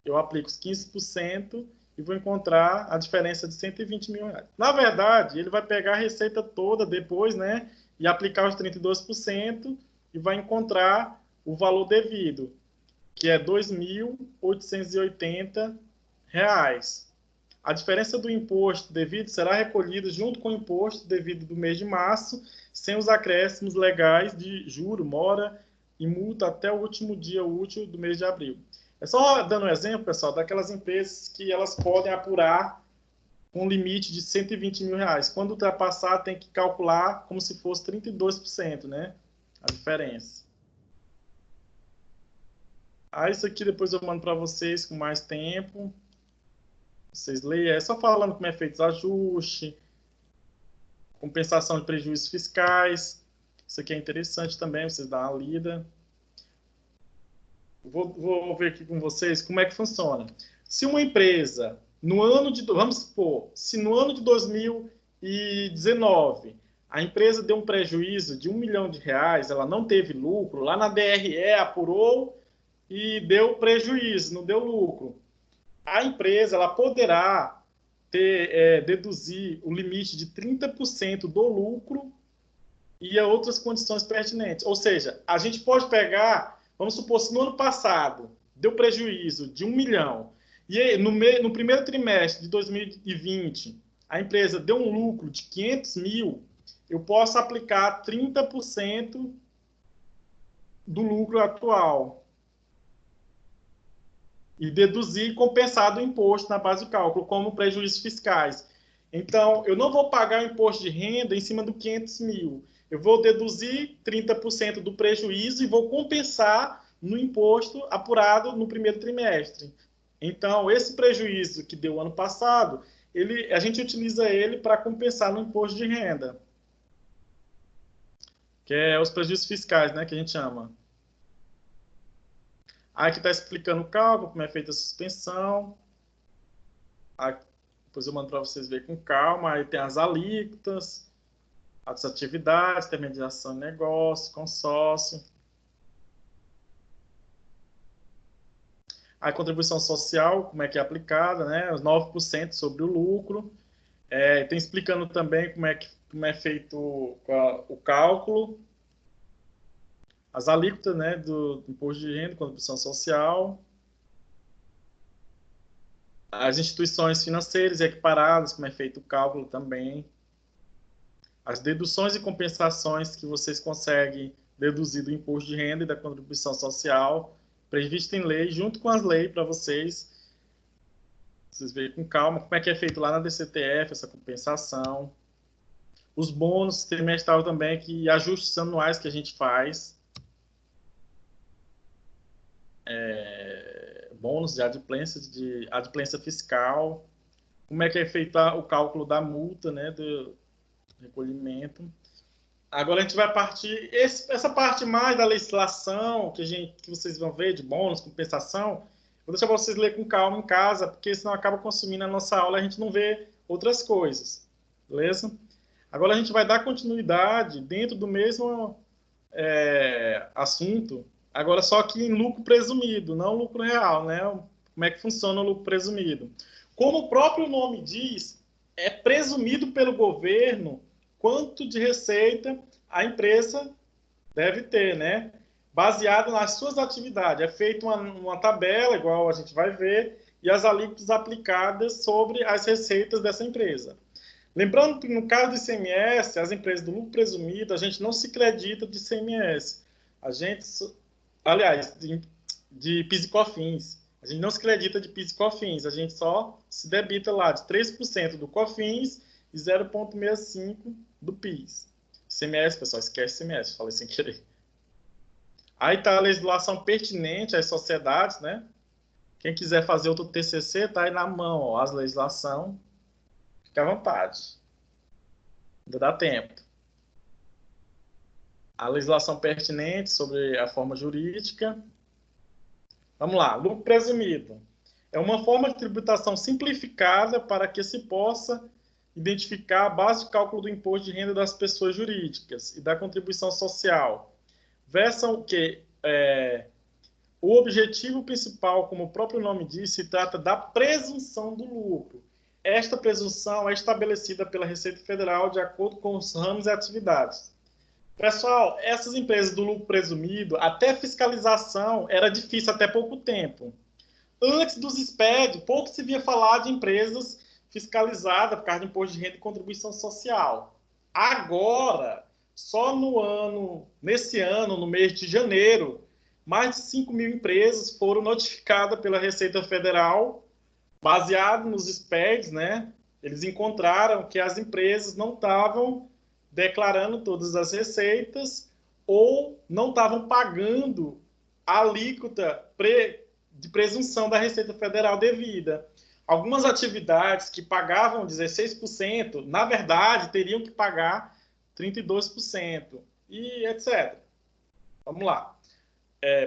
eu aplico os 15% e vou encontrar a diferença de 120 mil. Na verdade, ele vai pegar a receita toda depois, né, e aplicar os 32% e vai encontrar o valor devido, que é R$2.880. A diferença do imposto devido será recolhida junto com o imposto devido do mês de março, sem os acréscimos legais de juro, mora e multa até o último dia útil do mês de abril. É só dando um exemplo, pessoal, daquelas empresas que elas podem apurar com limite de 120 mil reais. Quando ultrapassar, tem que calcular como se fosse 32%, né? A diferença. Isso aqui depois eu mando para vocês com mais tempo. Vocês leiam. É só falando como é feito os ajustes, compensação de prejuízos fiscais. Isso aqui é interessante também, vocês dão uma lida. Vou ver aqui com vocês como é que funciona. Se uma empresa, vamos supor, se no ano de 2019 a empresa deu um prejuízo de R$1 milhão, ela não teve lucro, lá na DRE apurou e deu prejuízo, não deu lucro. A empresa ela poderá deduzir o limite de 30% do lucro e a outras condições pertinentes. Ou seja, a gente pode pegar, vamos supor, se no ano passado deu prejuízo de R$1 milhão, e aí, no primeiro trimestre de 2020, a empresa deu um lucro de 500 mil, eu posso aplicar 30% do lucro atual e deduzir compensado o imposto na base do cálculo, como prejuízos fiscais. Então, eu não vou pagar o imposto de renda em cima do 500 mil. Eu vou deduzir 30% do prejuízo e vou compensar no imposto apurado no primeiro trimestre. Então, esse prejuízo que deu ano passado, a gente utiliza ele para compensar no imposto de renda, que é os prejuízos fiscais, né, que a gente chama. Aqui está explicando o cálculo, como é feita a suspensão. Depois eu mando para vocês verem com calma. Aí tem as alíquotas, as atividades, intermediação de negócio, consórcio. A contribuição social, como é que é aplicada, né? Os 9% sobre o lucro. Tem explicando também como é feito o cálculo. As alíquotas, né, do imposto de renda, contribuição social. As instituições financeiras equiparadas, como é feito o cálculo também. As deduções e compensações que vocês conseguem deduzir do imposto de renda e da contribuição social, previsto em lei, junto com as leis para vocês verem com calma como é que é feito lá na DCTF, essa compensação. Os bônus trimestral também, que ajustes anuais que a gente faz. Bônus de adimplência fiscal. Como é que é feito o cálculo da multa, né, do recolhimento. Agora a gente vai partir, essa parte mais da legislação, que vocês vão ver, de bônus, compensação, vou deixar vocês lerem com calma em casa, porque senão acaba consumindo a nossa aula e a gente não vê outras coisas, beleza? Agora a gente vai dar continuidade dentro do mesmo assunto, agora só que em lucro presumido, não lucro real, né? Como é que funciona o lucro presumido? Como o próprio nome diz, é presumido pelo governo quanto de receita a empresa deve ter, né? Baseado nas suas atividades. É feita uma tabela, igual a gente vai ver, e as alíquotas aplicadas sobre as receitas dessa empresa. Lembrando que, no caso do ICMS, as empresas do lucro presumido, a gente não se acredita de ICMS. Aliás, de PIS e COFINS. A gente não se acredita de PIS e COFINS. A gente só se debita lá de 3% do COFINS e 0,65% do PIS. ICMS, pessoal, esquece ICMS, falei sem querer. Aí está a legislação pertinente às sociedades, né? Quem quiser fazer outro TCC, está aí na mão, ó, as legislação. Fique à vontade. Ainda dá tempo. A legislação pertinente sobre a forma jurídica. Vamos lá, lucro presumido. É uma forma de tributação simplificada para que se possa identificar a base de cálculo do imposto de renda das pessoas jurídicas e da contribuição social. Versam que o objetivo principal, como o próprio nome diz, se trata da presunção do lucro. Esta presunção é estabelecida pela Receita Federal de acordo com os ramos e atividades. Pessoal, essas empresas do lucro presumido, até fiscalização era difícil até pouco tempo. Antes dos SPED, pouco se via falar de empresas fiscalizadas por causa de imposto de renda e contribuição social. Agora, só nesse ano, no mês de janeiro, mais de 5 mil empresas foram notificadas pela Receita Federal, baseado nos SPEDs, né? Eles encontraram que as empresas não estavam declarando todas as receitas ou não estavam pagando a alíquota de presunção da Receita Federal devida. Algumas atividades que pagavam 16%, na verdade, teriam que pagar 32%, e etc. Vamos lá.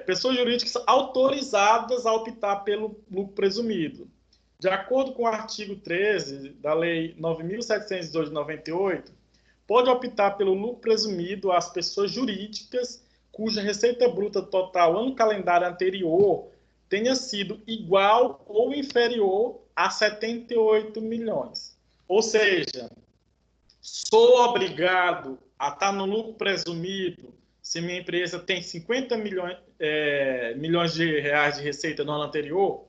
Pessoas jurídicas autorizadas a optar pelo lucro presumido. De acordo com o artigo 13 da Lei 9.702 de 98, pode optar pelo lucro presumido as pessoas jurídicas cuja receita bruta total ano calendário anterior tenha sido igual ou inferior a 78 milhões. Ou seja, sou obrigado a estar no lucro presumido se minha empresa tem 50 milhões de reais de receita no ano anterior?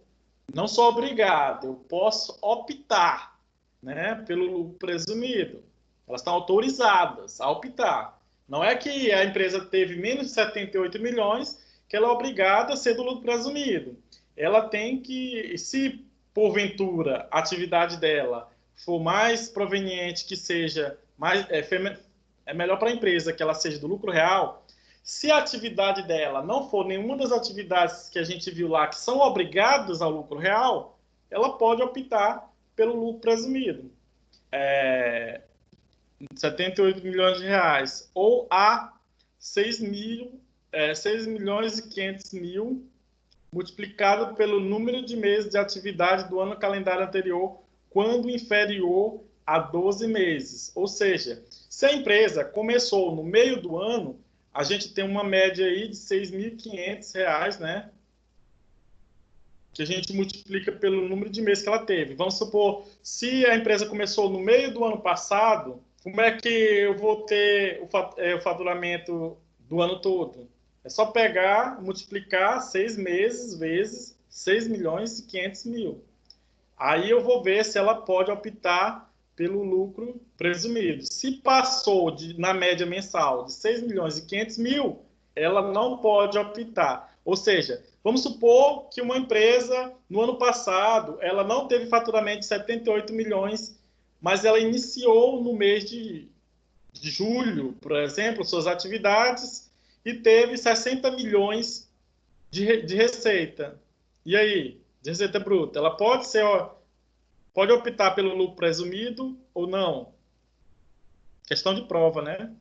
Não sou obrigado, eu posso optar, né, pelo lucro presumido. Elas estão autorizadas a optar. Não é que a empresa teve menos de 78 milhões que ela é obrigada a ser do lucro presumido. Ela tem que, se porventura a atividade dela for mais proveniente, que seja mais, é melhor para a empresa que ela seja do lucro real. Se a atividade dela não for nenhuma das atividades que a gente viu lá que são obrigadas ao lucro real, ela pode optar pelo lucro presumido. 78 milhões de reais, ou a 6 milhões e 500 mil multiplicado pelo número de meses de atividade do ano calendário anterior quando inferior a 12 meses. Ou seja, se a empresa começou no meio do ano, a gente tem uma média aí de R$ 6.500, né? Que a gente multiplica pelo número de meses que ela teve. Vamos supor, se a empresa começou no meio do ano passado, como é que eu vou ter o faturamento do ano todo? É só pegar, multiplicar 6 meses vezes 6.500.000. Aí eu vou ver se ela pode optar pelo lucro presumido. Se passou na média mensal de 6.500.000, ela não pode optar. Ou seja, vamos supor que uma empresa, no ano passado, ela não teve faturamento de 78 milhões, mas ela iniciou no mês de julho, por exemplo, suas atividades e teve 60 milhões de receita. E aí, de receita bruta? Ela pode optar pelo lucro presumido ou não? Questão de prova, né?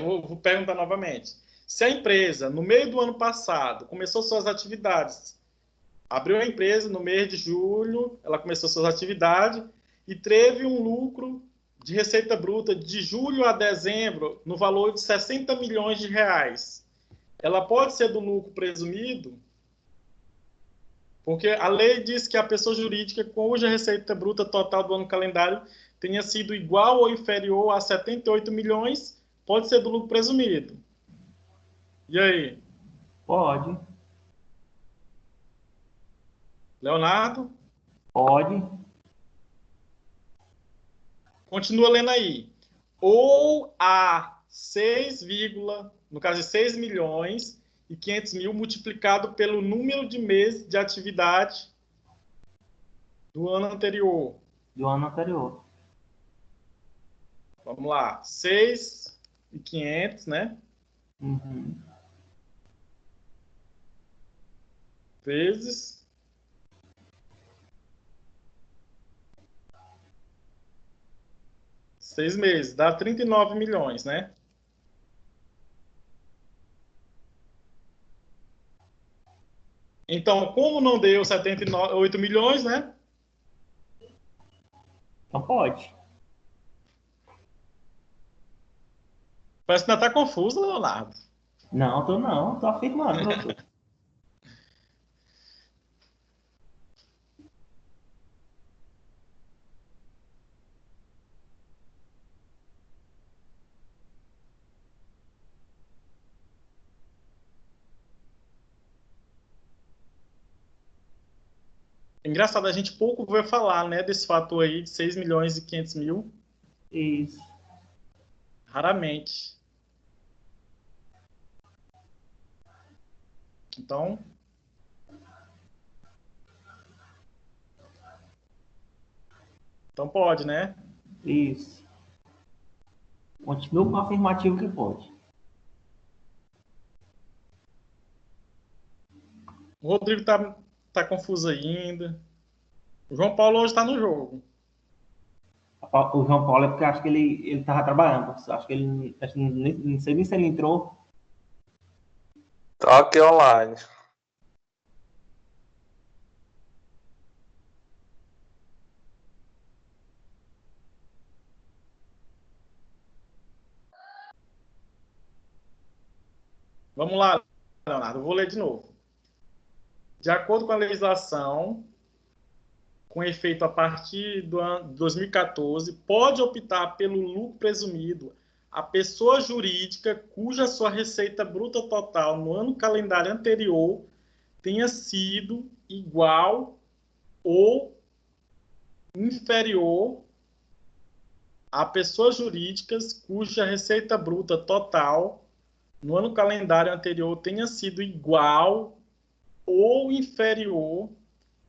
Vou perguntar novamente. Se a empresa, no meio do ano passado, começou suas atividades, abriu a empresa no mês de julho, ela começou suas atividades e teve um lucro de receita bruta de julho a dezembro no valor de 60 milhões de reais. Ela pode ser do lucro presumido? Porque a lei diz que a pessoa jurídica cuja receita bruta total do ano calendário tenha sido igual ou inferior a 78 milhões pode ser do lucro presumido. E aí? Pode. Leonardo? Pode. Continua lendo aí. Ou a 6, no caso de 6 milhões e 500 mil multiplicado pelo número de meses de atividade do ano anterior. Do ano anterior. Vamos lá. 6.500, né? Uhum. Vezes 6 meses. Dá 39 milhões, né? Então, como não deu 78 milhões, né? Então pode. Parece que ainda está confuso, Leonardo. Não, tô não. Tô afirmando, professor. Engraçado, a gente pouco vai falar, né, desse fator aí de 6 milhões e 500 mil. Isso. Raramente. Então, pode, né? Isso. Continua com o afirmativo que pode. O Rodrigo tá confuso ainda. O João Paulo hoje está no jogo. O João Paulo é porque acho que ele tava trabalhando. Acho que ele. Não sei nem se ele entrou. Tá aqui online. Vamos lá, Leonardo, eu vou ler de novo. De acordo com a legislação, com efeito a partir do ano 2014, pode optar pelo lucro presumido a pessoa jurídica cuja sua receita bruta total no ano calendário anterior tenha sido igual ou inferior a pessoas jurídicas cuja receita bruta total no ano calendário anterior tenha sido igual ou inferior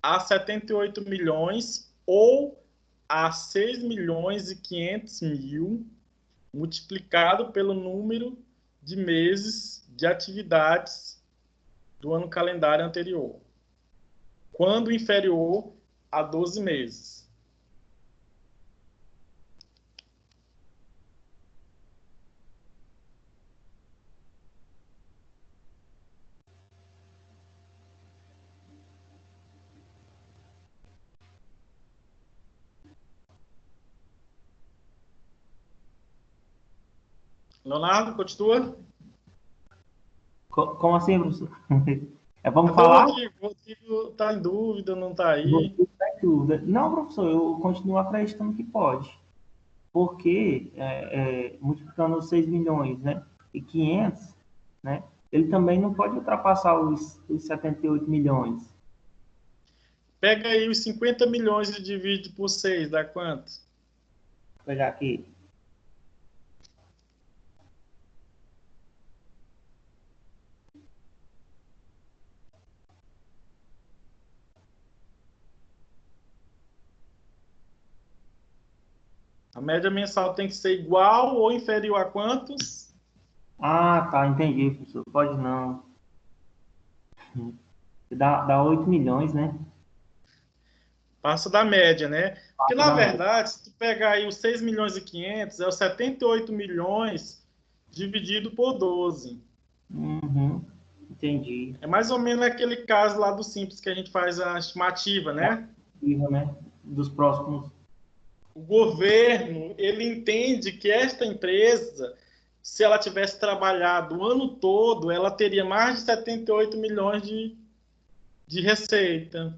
a 78 milhões ou a 6 milhões e 500 mil multiplicado pelo número de meses de atividades do ano calendário anterior, quando inferior a 12 meses. Leonardo, continua? Como assim, professor? Vamos falar? O Rodrigo está em dúvida, não está aí. Rodrigo tá em dúvida. Não, professor, eu continuo acreditando que pode. Porque, multiplicando 6 milhões, né, e 500, né, ele também não pode ultrapassar os 78 milhões. Pega aí os 50 milhões e divide por 6, dá quanto? Vou pegar aqui. A média mensal tem que ser igual ou inferior a quantos? Ah, tá, entendi, professor. Pode não. Dá 8 milhões, né? Passa da média, né? Porque, na verdade, se tu pegar aí os 6 milhões e 500, é os 78 milhões dividido por 12. Uhum, entendi. É mais ou menos aquele caso lá do Simples que a gente faz a estimativa, né? Né? Dos próximos. O governo, ele entende que esta empresa, se ela tivesse trabalhado o ano todo, ela teria mais de 78 milhões de receita.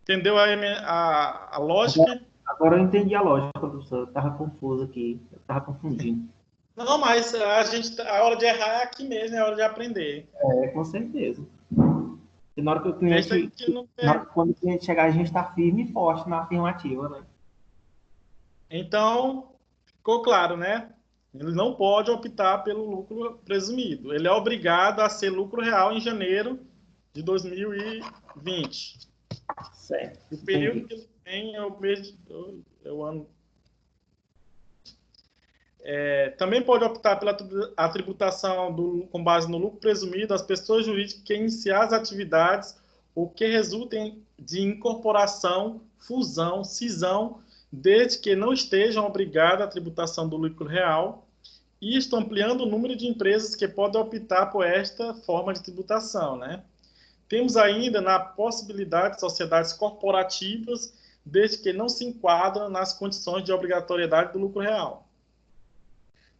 Entendeu a lógica? Agora eu entendi a lógica, professor. Eu estava confuso aqui. Eu estava confundindo. Não, mas a hora de errar é aqui mesmo, é a hora de aprender. Com certeza. E na hora que o cliente, quando o cliente chegar, a gente está firme e forte na afirmativa, né? Então, ficou claro, né? Ele não pode optar pelo lucro presumido. Ele é obrigado a ser lucro real em janeiro de 2020. Certo. O período que ele tem é o mês, é o ano. Também pode optar pela tributação com base no lucro presumido das pessoas jurídicas que iniciar as atividades ou que resultem de incorporação, fusão, cisão, desde que não estejam obrigadas à tributação do lucro real, e estão ampliando o número de empresas que podem optar por esta forma de tributação, né? Temos ainda na possibilidade de sociedades corporativas, desde que não se enquadram nas condições de obrigatoriedade do lucro real.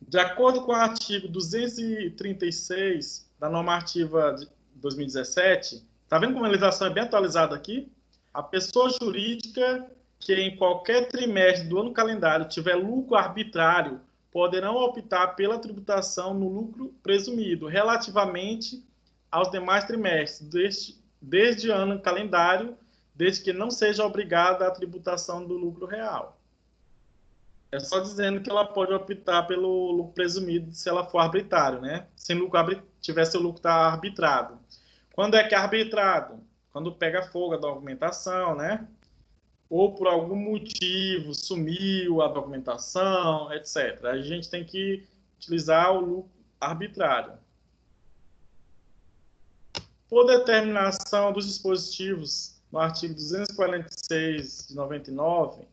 De acordo com o artigo 236 da normativa de 2017, está vendo como a legislação é bem atualizada aqui? A pessoa jurídica que em qualquer trimestre do ano calendário tiver lucro arbitrário poderão optar pela tributação no lucro presumido relativamente aos demais trimestres desde ano calendário, desde que não seja obrigada à tributação do lucro real. É só dizendo que ela pode optar pelo lucro presumido se ela for arbitrário, né? Se tiver seu lucro arbitrado. Quando é que é arbitrado? Quando pega fogo a documentação, né? Ou por algum motivo sumiu a documentação, etc. A gente tem que utilizar o lucro arbitrário. Por determinação dos dispositivos no artigo 246 de 99,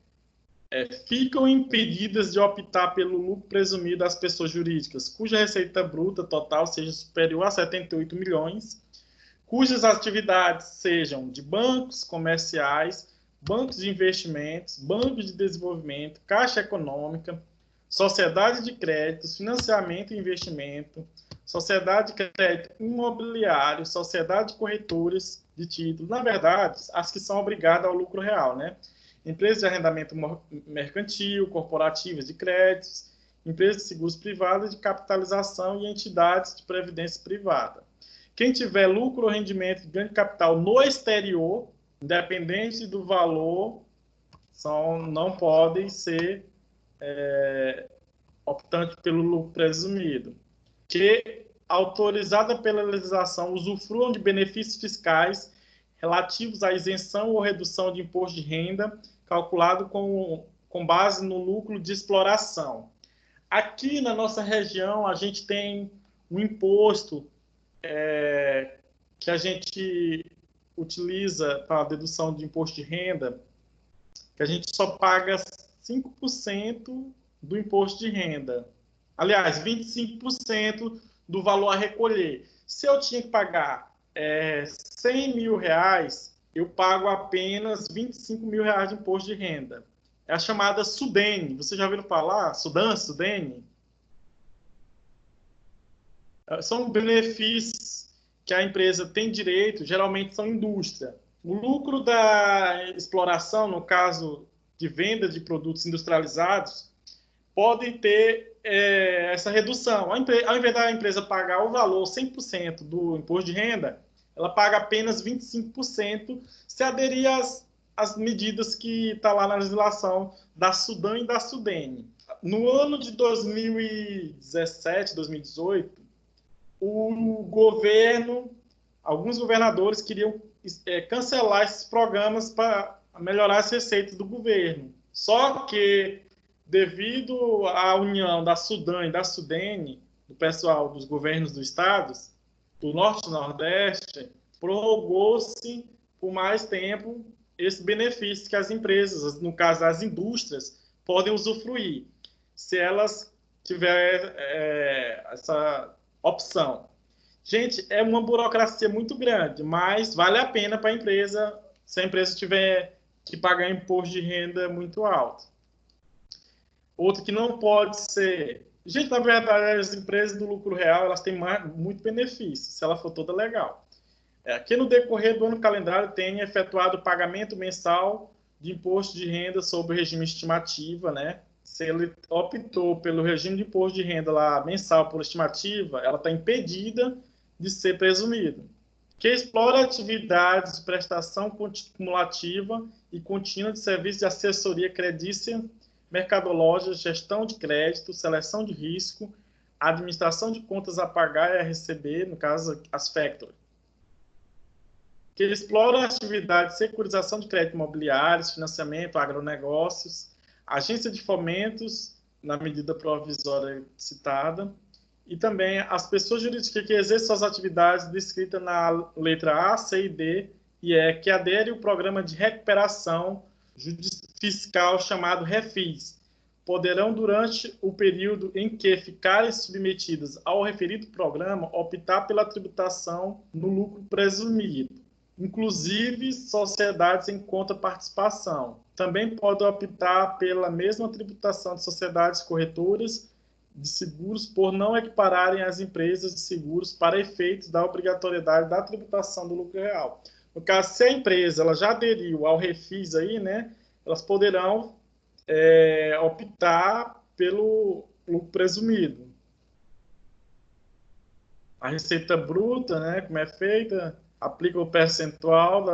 ficam impedidas de optar pelo lucro presumido das pessoas jurídicas cuja receita bruta total seja superior a 78 milhões, cujas atividades sejam de bancos comerciais, bancos de investimentos, bancos de desenvolvimento, caixa econômica, sociedade de créditos, financiamento e investimento, sociedade de crédito imobiliário, sociedade de corretores de títulos, na verdade, as que são obrigadas ao lucro real, né? Empresas de arrendamento mercantil, corporativas de créditos, empresas de seguros privados, de capitalização e entidades de previdência privada. Quem tiver lucro ou rendimento de ganho de capital no exterior, independente do valor, não podem ser optantes pelo lucro presumido. Que, autorizada pela legislação, usufruam de benefícios fiscais relativos à isenção ou redução de imposto de renda, calculado com base no lucro de exploração. Aqui na nossa região, a gente tem um imposto que a gente utiliza para a dedução de imposto de renda, que a gente só paga 5% do imposto de renda. Aliás, 25% do valor a recolher. Se eu tinha que pagar 100 mil reais, eu pago apenas 25 mil reais de imposto de renda. É a chamada SUDENE. Você já ouviu falar? SUDENE? São benefícios que a empresa tem direito, geralmente são indústria. O lucro da exploração, no caso de venda de produtos industrializados, pode ter essa redução. Ao invés da empresa pagar o valor 100% do imposto de renda, ela paga apenas 25% se aderir às medidas que está lá na legislação da SUDAM e da SUDENE. No ano de 2017, 2018, o governo, alguns governadores queriam cancelar esses programas para melhorar as receitas do governo. Só que, devido à união da SUDAM e da SUDENE, do pessoal dos governos dos estados, do Norte e Nordeste, prorrogou-se por mais tempo esse benefício que as empresas, no caso as indústrias, podem usufruir, se elas tiverem essa opção. Gente, é uma burocracia muito grande, mas vale a pena para a empresa, se a empresa tiver que pagar imposto de renda muito alto. Outro que não pode ser... Gente, na verdade, as empresas do lucro real, elas têm muito benefício, se ela for toda legal. Que no decorrer do ano calendário tenha efetuado o pagamento mensal de imposto de renda sob o regime estimativa, né? Se ele optou pelo regime de imposto de renda lá mensal por estimativa, ela está impedida de ser presumido. Que explora atividades de prestação cumulativa e contínua de serviços de assessoria credícia, mercadológica, gestão de crédito, seleção de risco, administração de contas a pagar e a receber, no caso, as factory. Que explora atividades de securitização de crédito imobiliários, financiamento, agronegócios, agência de fomentos, na medida provisória citada, e também as pessoas jurídicas que exercem suas atividades descritas na letra A, C e D, e que aderem ao programa de recuperação fiscal chamado REFIS, poderão, durante o período em que ficarem submetidas ao referido programa, optar pela tributação no lucro presumido, inclusive sociedades em contraparticipação. Também podem optar pela mesma tributação de sociedades corretoras de seguros por não equipararem as empresas de seguros para efeitos da obrigatoriedade da tributação do lucro real. No caso, se a empresa ela já aderiu ao REFIS, aí, né, elas poderão optar pelo lucro presumido. A receita bruta, né, como é feita, aplica o percentual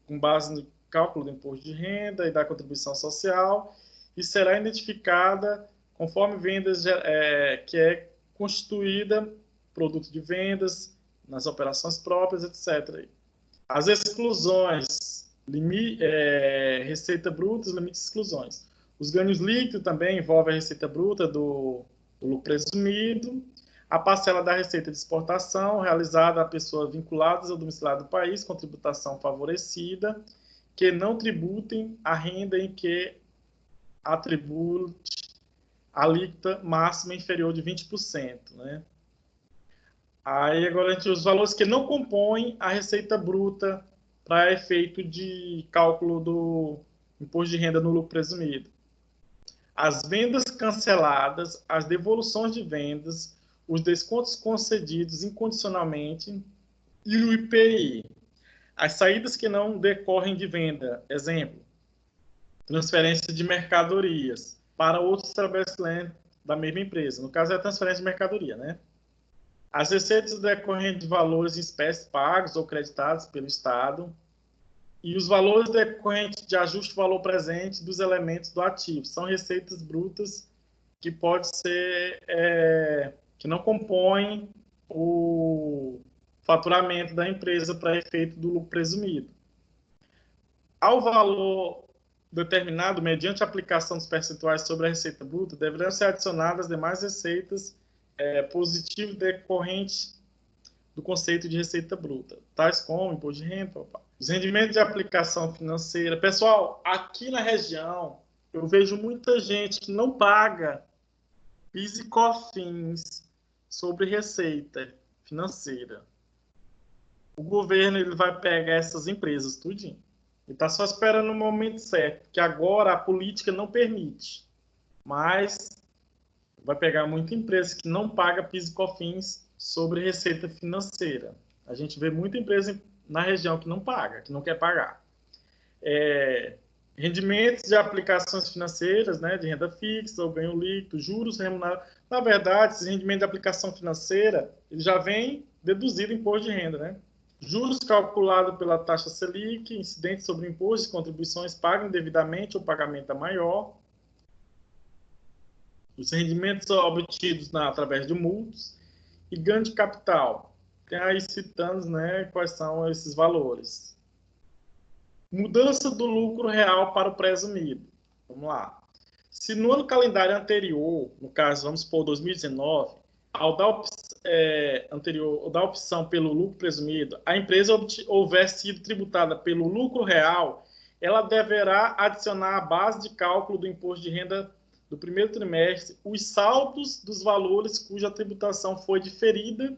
com base no cálculo do imposto de renda e da contribuição social e será identificada conforme vendas que é constituída, produto de vendas, nas operações próprias, etc. As exclusões, receita bruta, os limites de exclusões. Os ganhos líquidos também envolvem a receita bruta do lucro presumido, a parcela da receita de exportação realizada a pessoas vinculadas ao domiciliado do país com tributação favorecida, que não tributem a renda em que atribute a alíquota máxima inferior de 20%. Né? Aí agora a gente os valores que não compõem a receita bruta para efeito de cálculo do imposto de renda no lucro presumido. As vendas canceladas, as devoluções de vendas, os descontos concedidos incondicionalmente e o IPI. As saídas que não decorrem de venda, exemplo, transferência de mercadorias para outros estabelecimentos da mesma empresa. No caso, é a transferência de mercadoria, né? As receitas decorrentes de valores em espécie pagos ou creditados pelo Estado e os valores decorrentes de ajuste do valor presente dos elementos do ativo. São receitas brutas que pode ser que não compõem o faturamento da empresa para efeito do lucro presumido. Ao valor determinado, mediante a aplicação dos percentuais sobre a receita bruta, deverão ser adicionadas demais receitas positivas decorrentes do conceito de receita bruta, tais como imposto de renda, os rendimentos de aplicação financeira. Pessoal, aqui na região, eu vejo muita gente que não paga PIS e COFINS sobre receita financeira. O governo ele vai pegar essas empresas tudinho. Ele está só esperando o momento certo, que agora a política não permite. Mas vai pegar muita empresa que não paga PIS e COFINS sobre receita financeira. A gente vê muita empresa na região que não paga, que não quer pagar. Rendimentos de aplicações financeiras, né, de renda fixa ou ganho líquido, juros remunerados. Na verdade, esse rendimento de aplicação financeira ele já vem deduzido imposto de renda, né? Juros calculados pela taxa Selic, incidentes sobre impostos e contribuições pagam indevidamente ou pagamento é maior. Os rendimentos obtidos através de multas e ganho de capital. Tem aí citando, né, quais são esses valores. Mudança do lucro real para o presumido. Vamos lá. Se no ano calendário anterior, no caso, vamos supor 2019, ao dar opção pelo lucro presumido, a empresa houver sido tributada pelo lucro real, ela deverá adicionar à base de cálculo do imposto de renda do primeiro trimestre os saldos dos valores cuja tributação foi diferida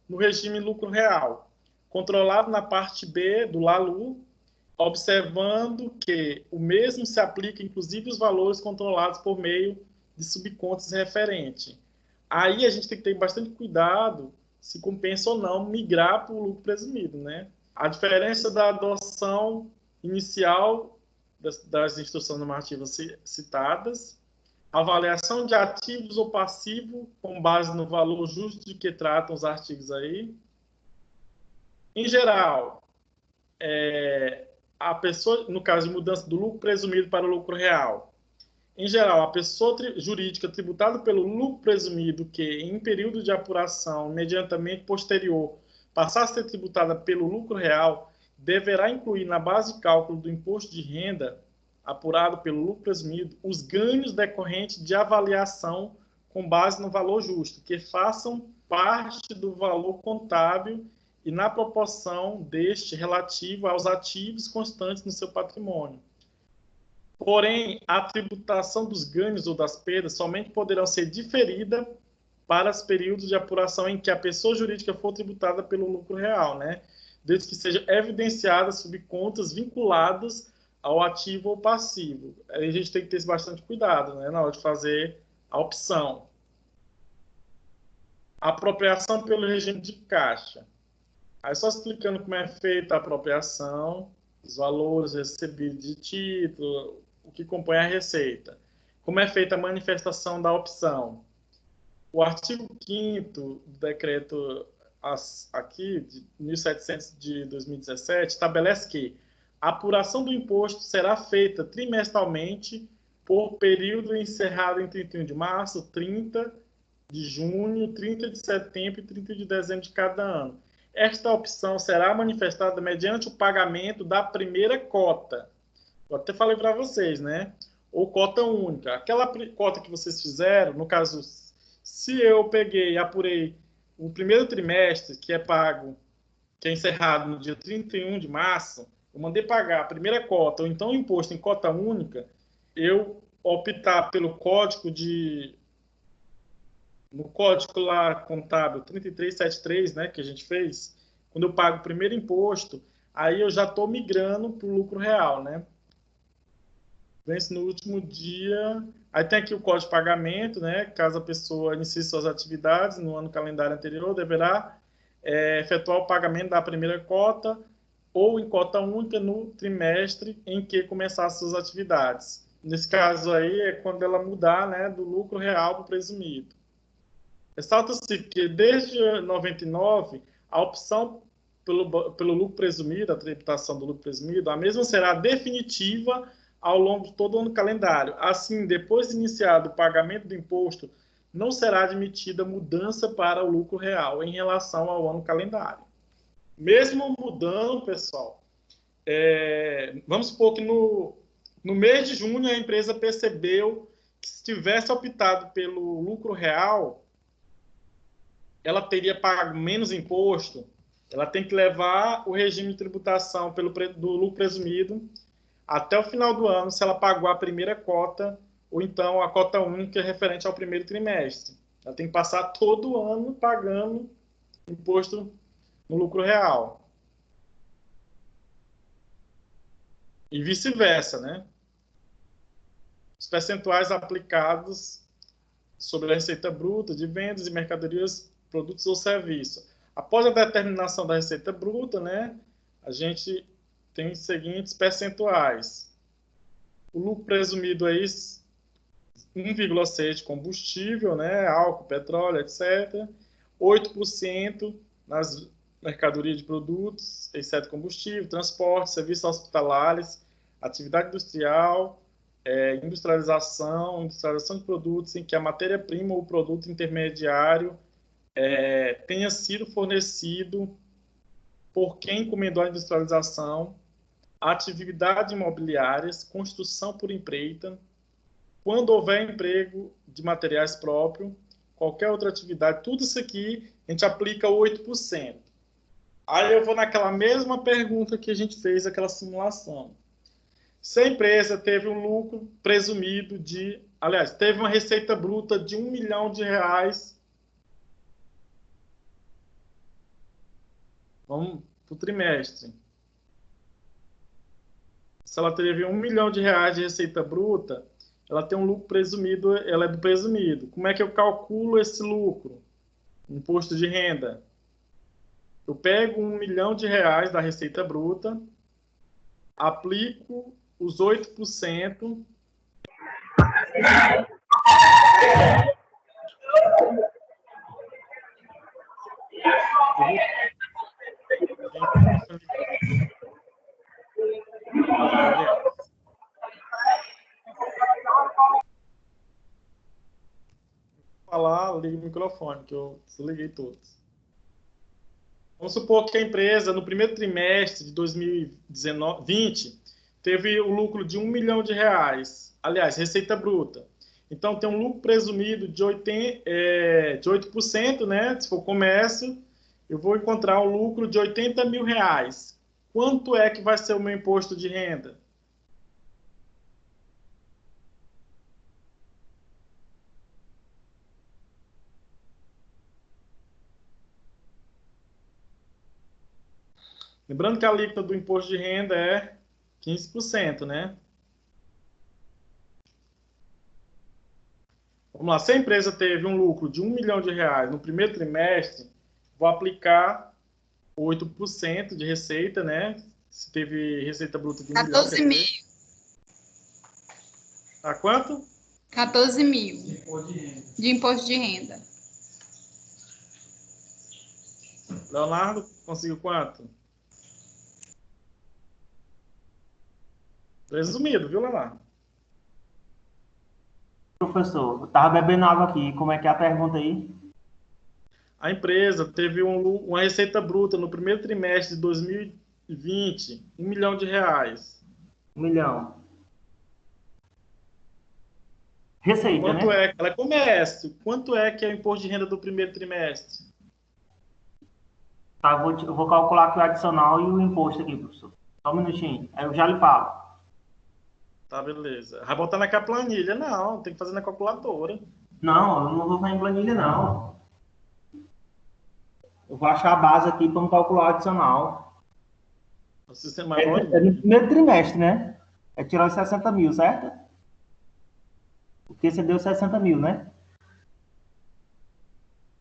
no regime lucro real, controlado na parte B do LALU, observando que o mesmo se aplica inclusive os valores controlados por meio de subcontas referente. Aí a gente tem que ter bastante cuidado se compensa ou não migrar para o lucro presumido, né? A diferença da adoção inicial das instruções normativas citadas, avaliação de ativos ou passivos com base no valor justo de que tratam os artigos aí. Em geral, a pessoa, no caso de mudança do lucro presumido para o lucro real, em geral, a pessoa jurídica tributada pelo lucro presumido que, em período de apuração imediatamente posterior, passar a ser tributada pelo lucro real, deverá incluir na base de cálculo do imposto de renda apurado pelo lucro presumido os ganhos decorrentes de avaliação com base no valor justo, que façam parte do valor contábil e na proporção deste relativo aos ativos constantes no seu patrimônio. Porém, a tributação dos ganhos ou das perdas somente poderão ser diferida para os períodos de apuração em que a pessoa jurídica for tributada pelo lucro real, né? Desde que seja evidenciada sob contas vinculadas ao ativo ou passivo. Aí a gente tem que ter bastante cuidado, né, na hora de fazer a opção. Apropriação pelo regime de caixa. Aí só explicando como é feita a apropriação, os valores recebidos de título, o que compõe a receita. Como é feita a manifestação da opção. O artigo 5º do decreto aqui, de 1700 de 2017, estabelece que a apuração do imposto será feita trimestralmente por período encerrado em 31 de março, 30 de junho, 30 de setembro e 30 de dezembro de cada ano. Esta opção será manifestada mediante o pagamento da primeira cota. Eu até falei para vocês, né? Ou cota única. Aquela cota que vocês fizeram, no caso, se eu peguei e apurei o primeiro trimestre, que é pago, que é encerrado no dia 31 de março, eu mandei pagar a primeira cota, ou então o imposto em cota única, eu optar pelo código no código lá contábil 3373, né, que a gente fez, quando eu pago o primeiro imposto, aí eu já estou migrando para o lucro real, né? Vence no último dia. Aí tem aqui o código de pagamento, né? Caso a pessoa inicie suas atividades no ano calendário anterior, deverá efetuar o pagamento da primeira cota ou em cota única no trimestre em que começar as suas atividades. Nesse caso aí é quando ela mudar, né, do lucro real para o presumido. Ressalta-se que desde 99, a opção pelo lucro presumido, a tributação do lucro presumido, a mesma será definitiva ao longo de todo o ano calendário. Assim, depois de iniciado o pagamento do imposto, não será admitida mudança para o lucro real em relação ao ano calendário. Mesmo mudando, pessoal, vamos supor que no mês de junho a empresa percebeu que se tivesse optado pelo lucro real, ela teria pago menos imposto, ela tem que levar o regime de tributação do lucro presumido até o final do ano, se ela pagou a primeira cota, ou então a cota única referente ao primeiro trimestre. Ela tem que passar todo ano pagando imposto no lucro real. E vice-versa, né? Os percentuais aplicados sobre a receita bruta de vendas e mercadorias produtos ou serviços. Após a determinação da receita bruta, né, a gente tem os seguintes percentuais. O lucro presumido aí, 1,6% de combustível, né, álcool, petróleo, etc. 8% nas mercadorias de produtos, exceto combustível, transporte, serviços hospitalares, atividade industrial, industrialização de produtos em que a matéria-prima ou o produto intermediário tenha sido fornecido por quem encomendou a industrialização, atividades imobiliárias, construção por empreita, quando houver emprego de materiais próprios, qualquer outra atividade, tudo isso aqui a gente aplica 8%. Aí eu vou naquela mesma pergunta que a gente fez, aquela simulação. Se a empresa teve um lucro presumido de... Aliás, teve uma receita bruta de R$1 milhão. Vamos para o trimestre. Se ela teve R$1 milhão de receita bruta, ela tem um lucro presumido, ela é do presumido. Como é que eu calculo esse lucro? Imposto de renda. Eu pego R$1 milhão da receita bruta, aplico os 8%. Falar, ligue o microfone, que eu desliguei todos. Vamos supor que a empresa, no primeiro trimestre de 2020, teve o lucro de R$1 milhão. Aliás, receita bruta. Então, tem um lucro presumido de 8%, né? Se for comércio, eu vou encontrar um lucro de R$80 mil. Quanto é que vai ser o meu imposto de renda? Lembrando que a alíquota do imposto de renda é 15%, né? Vamos lá, se a empresa teve um lucro de R$1 milhão no primeiro trimestre, vou aplicar 8% de receita, né? Se teve receita bruta de 1 milhão. 14 mil. Tá quanto? 14 mil de imposto de renda. Leonardo, conseguiu quanto? Presumido, viu, Leonardo? Professor, eu estava bebendo água aqui. Como é que é a pergunta aí? A empresa teve uma receita bruta no primeiro trimestre de 2020, R$1 milhão. 1 milhão. Receita, Quanto né? é? Ela é comércio. Quanto é que é o imposto de renda do primeiro trimestre? Tá, eu vou calcular aqui o adicional e o imposto aqui, professor. Só um minutinho. Aí eu já lhe falo. Tá, beleza. Vai botar naquela planilha? Não, tem que fazer na calculadora. Não, eu não vou fazer em planilha, não. Eu vou achar a base aqui para calcular o adicional. O sistema É no primeiro trimestre, né? É tirar os 60 mil, certo? Porque você deu 60 mil, né?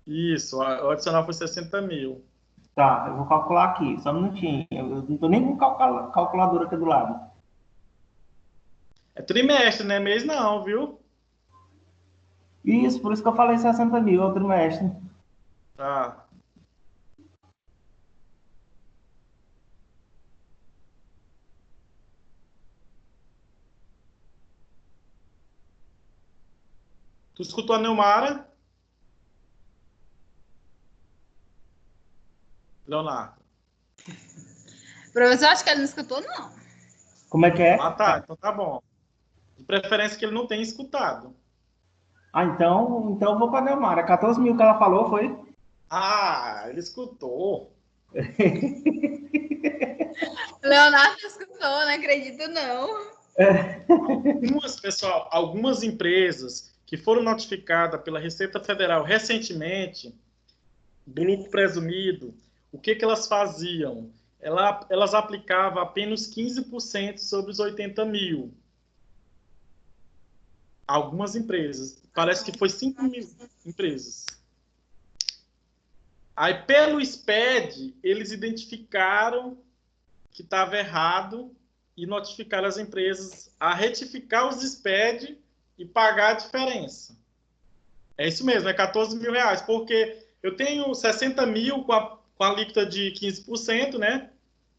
Isso, o adicional foi 60 mil. Tá, eu vou calcular aqui, só um minutinho. Eu não estou nem com calculadora aqui do lado. É trimestre, não é mês não, viu? Isso, por isso que eu falei 60 mil, é o trimestre. Tá. Tu escutou a Neumara? Leonardo. Professor, acho que ele não escutou, não. Como é que é? Ah, tá. Então tá bom. De preferência que ele não tenha escutado. Ah, então eu vou com a Neumara. 14 mil que ela falou, foi? Ah, ele escutou. Leonardo escutou, não acredito, não. Pessoal, algumas empresas que foram notificadas pela Receita Federal recentemente do lucro presumido, o que elas faziam? Elas aplicavam apenas 15% sobre os 80 mil. Algumas empresas. Parece que foi 5 mil empresas. Aí, pelo SPED, eles identificaram que estava errado e notificaram as empresas a retificar os SPED e pagar a diferença. É isso mesmo, é 14 mil reais, porque eu tenho 60 mil com a alíquota de 15%, né?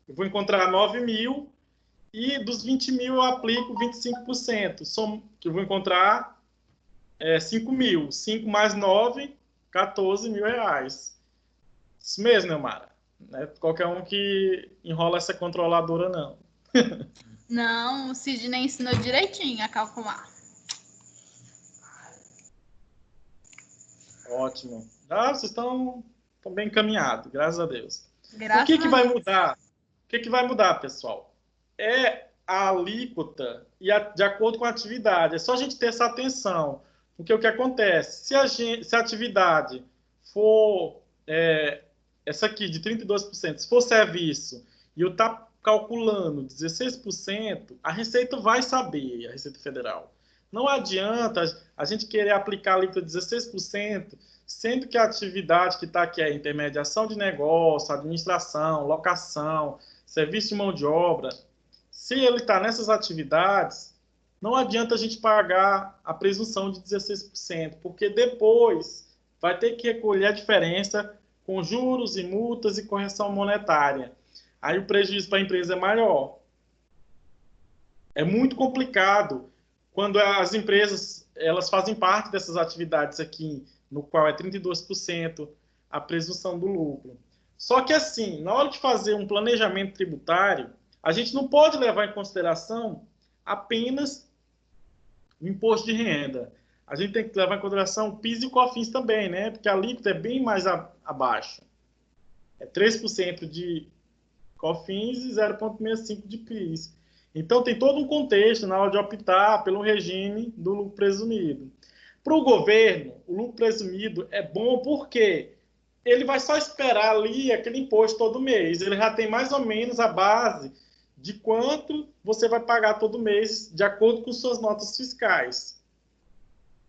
Eu vou encontrar 9 mil e dos 20 mil eu aplico 25%, que eu vou encontrar 5 mil. 5 mais 9, 14 mil reais. Isso mesmo, Neumara. Não é qualquer um que enrola essa controladora, não. Não, o Sidney ensinou direitinho a calcular. Ótimo. Vocês estão bem encaminhados, graças a Deus. Graças O que a vai Deus. mudar? O que vai mudar, pessoal? É a alíquota e de acordo com a atividade. É só a gente ter essa atenção. Porque o que acontece? Se a atividade for essa aqui, de 32%, se for serviço, e eu estar calculando 16%, a Receita vai saber, a Receita Federal. Não adianta a gente querer aplicar a alíquota de 16%, sendo que a atividade que está aqui é intermediação de negócio, administração, locação, serviço de mão de obra. Se ele está nessas atividades, não adianta a gente pagar a presunção de 16%, porque depois vai ter que recolher a diferença com juros e multas e correção monetária. Aí o prejuízo para a empresa é maior. É muito complicado quando as empresas elas fazem parte dessas atividades aqui, no qual é 32% a presunção do lucro. Só que assim, na hora de fazer um planejamento tributário, a gente não pode levar em consideração apenas o imposto de renda. A gente tem que levar em consideração o PIS e o COFINS também, né? Porque a alíquota é bem mais abaixo. É 3% de COFINS e 0,65% de PIS. Então, tem todo um contexto na hora de optar pelo regime do lucro presumido. Para o governo, o lucro presumido é bom porque ele vai só esperar ali aquele imposto todo mês. Ele já tem mais ou menos a base de quanto você vai pagar todo mês, de acordo com suas notas fiscais.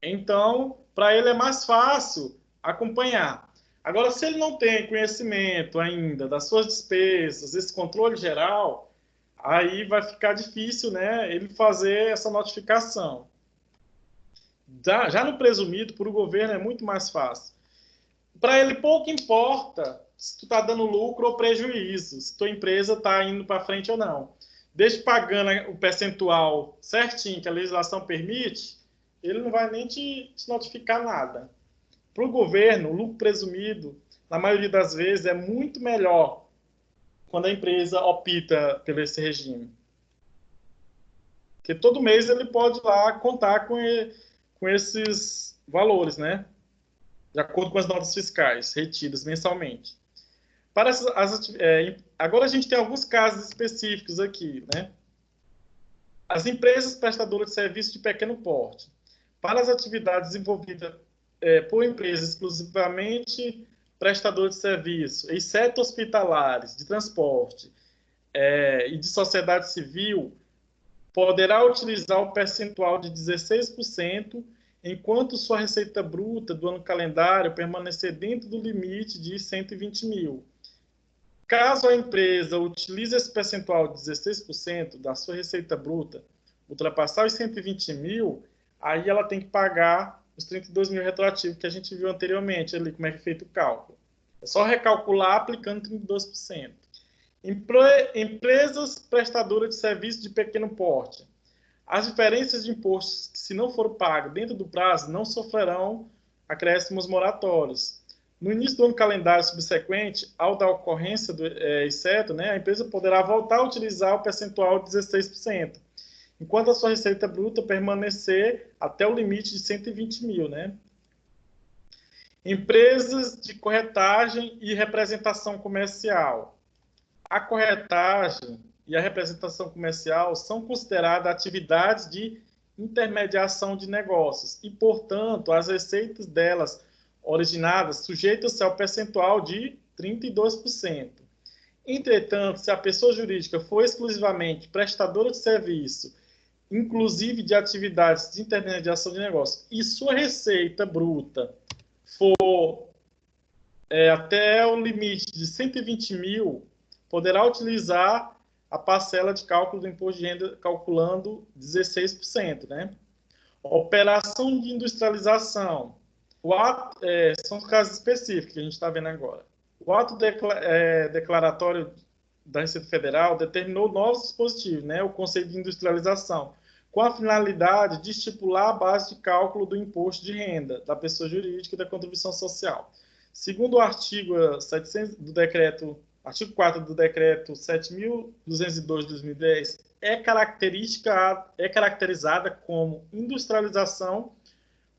Então, para ele é mais fácil acompanhar. Agora, se ele não tem conhecimento ainda das suas despesas, esse controle geral, aí vai ficar difícil, né, ele fazer essa notificação. Já no presumido, para o governo é muito mais fácil. Para ele pouco importa se tu está dando lucro ou prejuízo, se tua empresa está indo para frente ou não. Desde pagando o percentual certinho que a legislação permite, ele não vai nem te notificar nada. Para o governo, o lucro presumido, na maioria das vezes, é muito melhor quando a empresa opta por esse regime. Porque todo mês ele pode lá contar com esses valores, né? De acordo com as notas fiscais retidas mensalmente. Agora a gente tem alguns casos específicos aqui, né? As empresas prestadoras de serviço de pequeno porte. Para as atividades desenvolvidas por empresas exclusivamente prestadoras de serviço, exceto hospitalares, de transporte e de sociedade civil, poderá utilizar o percentual de 16%, enquanto sua receita bruta do ano calendário permanecer dentro do limite de 120 mil. Caso a empresa utilize esse percentual de 16% da sua receita bruta, ultrapassar os 120 mil, aí ela tem que pagar os 32 mil retroativos que a gente viu anteriormente, ali como é que é feito o cálculo. É só recalcular aplicando 32%. Empresas prestadoras de serviço de pequeno porte. As diferenças de impostos que, se não for pago dentro do prazo, não sofrerão acréscimos moratórios. No início do ano calendário subsequente, ao da ocorrência do exceto, né, a empresa poderá voltar a utilizar o percentual de 16%, enquanto a sua receita bruta permanecer até o limite de 120 mil. Né? Empresas de corretagem e representação comercial. A corretagem e a representação comercial são consideradas atividades de intermediação de negócios e, portanto, as receitas delas originadas sujeitam-se ao percentual de 32%. Entretanto, se a pessoa jurídica for exclusivamente prestadora de serviço, inclusive de atividades de intermediação de negócios, e sua receita bruta for até o limite de 120 mil, poderá utilizar a parcela de cálculo do imposto de renda calculando 16%, né? Operação de industrialização. São os casos específicos que a gente está vendo agora. O ato declaratório da Receita Federal determinou novos dispositivos, né? O conceito de industrialização, com a finalidade de estipular a base de cálculo do imposto de renda da pessoa jurídica e da contribuição social. Segundo o artigo 700 do decreto, artigo 4 do decreto 7.202 de 2010, é caracterizada como industrialização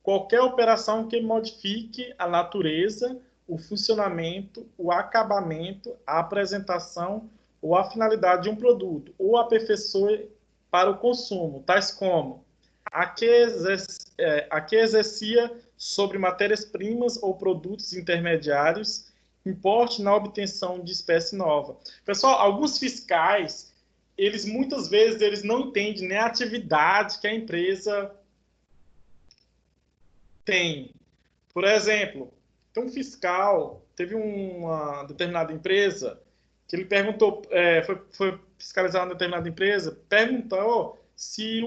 qualquer operação que modifique a natureza, o funcionamento, o acabamento, a apresentação ou a finalidade de um produto, ou aperfeiçoe para o consumo, tais como a que exercia sobre matérias-primas ou produtos intermediários, importe na obtenção de espécie nova. Pessoal, alguns fiscais, muitas vezes eles não entendem nem a atividade que a empresa tem. Por exemplo, tem um fiscal, teve uma determinada empresa que ele perguntou, foi fiscalizar uma determinada empresa, perguntou se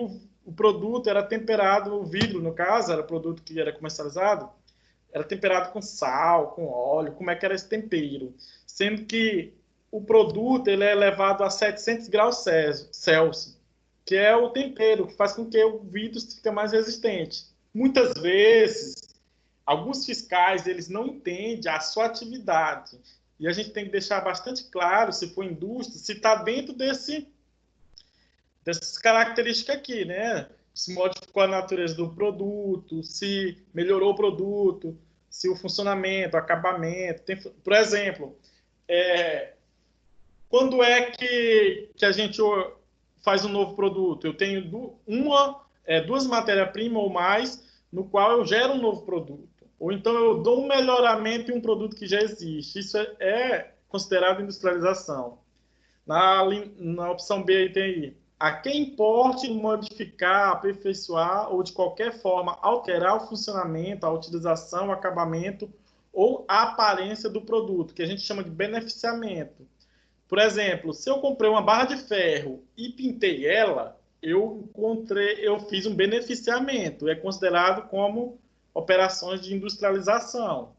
o produto era temperado, o vidro, no caso, era o produto que era comercializado, era temperado com sal, com óleo, como é que era esse tempero. Sendo que o produto ele é elevado a 700 graus Celsius, que é o tempero, que faz com que o vidro fique mais resistente. Muitas vezes, alguns fiscais eles não entendem a sua atividade. E a gente tem que deixar bastante claro, se for indústria, se está dentro dessas características aqui, né? Se modificou a natureza do produto, se melhorou o produto, se o funcionamento, o acabamento. Por exemplo, quando é que a gente faz um novo produto? Eu tenho duas matérias-primas ou mais, no qual eu gero um novo produto. Ou então eu dou um melhoramento em um produto que já existe. Isso é considerado industrialização. Na opção B aí tem aí. A quem importe modificar, aperfeiçoar ou de qualquer forma alterar o funcionamento, a utilização, o acabamento ou a aparência do produto, que a gente chama de beneficiamento. Por exemplo, se eu comprei uma barra de ferro e pintei ela, eu fiz um beneficiamento. É considerado como operações de industrialização.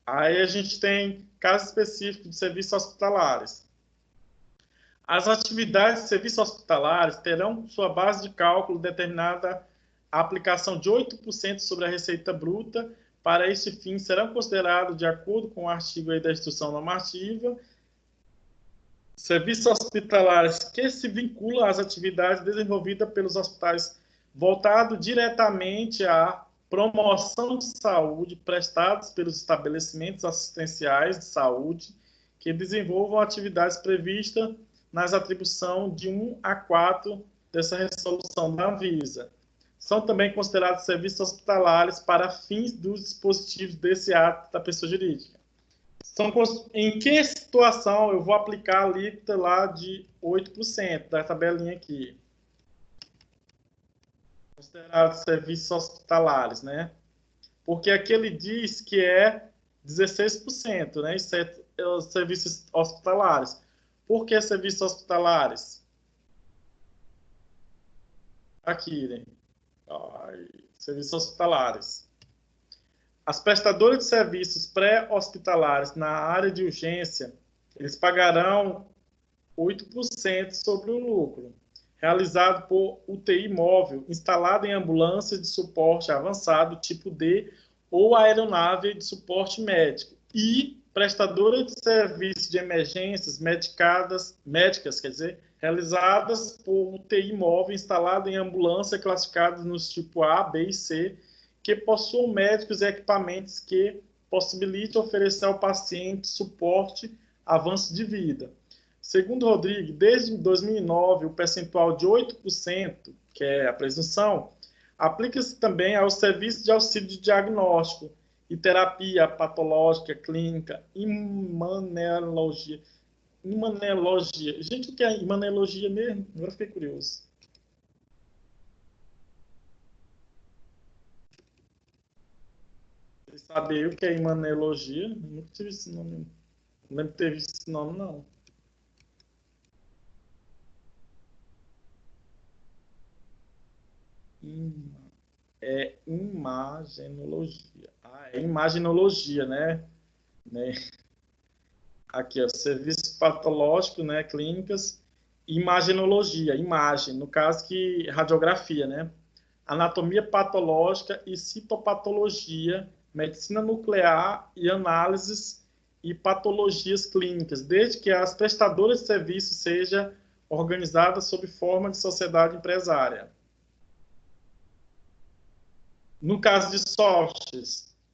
Aí a gente tem casos específicos de serviços hospitalares. As atividades de serviços hospitalares terão sua base de cálculo determinada a aplicação de 8% sobre a receita bruta. Para esse fim, serão considerados, de acordo com o artigo aí da Instrução Normativa, serviços hospitalares que se vinculam às atividades desenvolvidas pelos hospitais voltado diretamente à promoção de saúde prestados pelos estabelecimentos assistenciais de saúde que desenvolvam atividades previstas nas atribuições de 1 a 4 dessa resolução da Anvisa. São também considerados serviços hospitalares para fins dos dispositivos desse ato da pessoa jurídica. Em que situação eu vou aplicar a alíquota lá de 8% da tabelinha aqui? Considerados serviços hospitalares, né? Porque aqui ele diz que é 16%, né? Isso é os serviços hospitalares. Por que serviços hospitalares? Aqui, né? Serviços hospitalares. As prestadoras de serviços pré-hospitalares na área de urgência, eles pagarão 8% sobre o lucro, realizado por UTI móvel, instalado em ambulâncias de suporte avançado, tipo D, ou aeronave de suporte médico, e prestadora de serviços de emergências médicas, realizadas por UTI móvel, instalado em ambulância, classificados nos tipo A, B e C, que possuam médicos e equipamentos que possibilitem oferecer ao paciente suporte, avanço de vida. Segundo Rodrigues, desde 2009, o percentual de 8%, que é a presunção, aplica-se também aos serviços de auxílio de diagnóstico e terapia patológica, clínica, imanologia. Gente, o que é imanologia mesmo? Agora fiquei curioso. Vocês sabem o que é imanologia? Eu nunca tive esse nome. Não lembro de ter visto esse nome, não. É imagenologia. É imagenologia, né? Aqui, ó, serviço patológico, né? Clínicas. Imagenologia, imagem, no caso que radiografia, né? Anatomia patológica e citopatologia, medicina nuclear e análises e patologias clínicas, desde que as prestadoras de serviço seja organizada sob forma de sociedade empresária. No caso de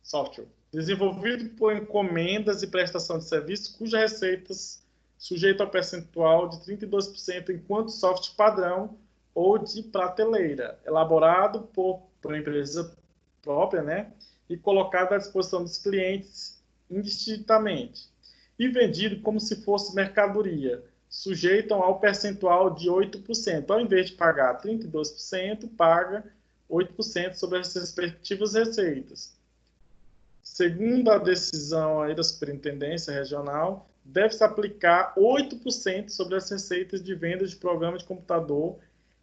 software, desenvolvido por encomendas e prestação de serviços, cujas receitas sujeitam a percentual de 32% enquanto software padrão ou de prateleira, elaborado por empresa própria, né, e colocado à disposição dos clientes indistintamente, e vendido como se fosse mercadoria, sujeitam ao percentual de 8%. Ao invés de pagar 32%, paga 8% sobre as respectivas receitas. Segundo a decisão aí da Superintendência Regional, deve-se aplicar 8% sobre as receitas de venda de programa de computador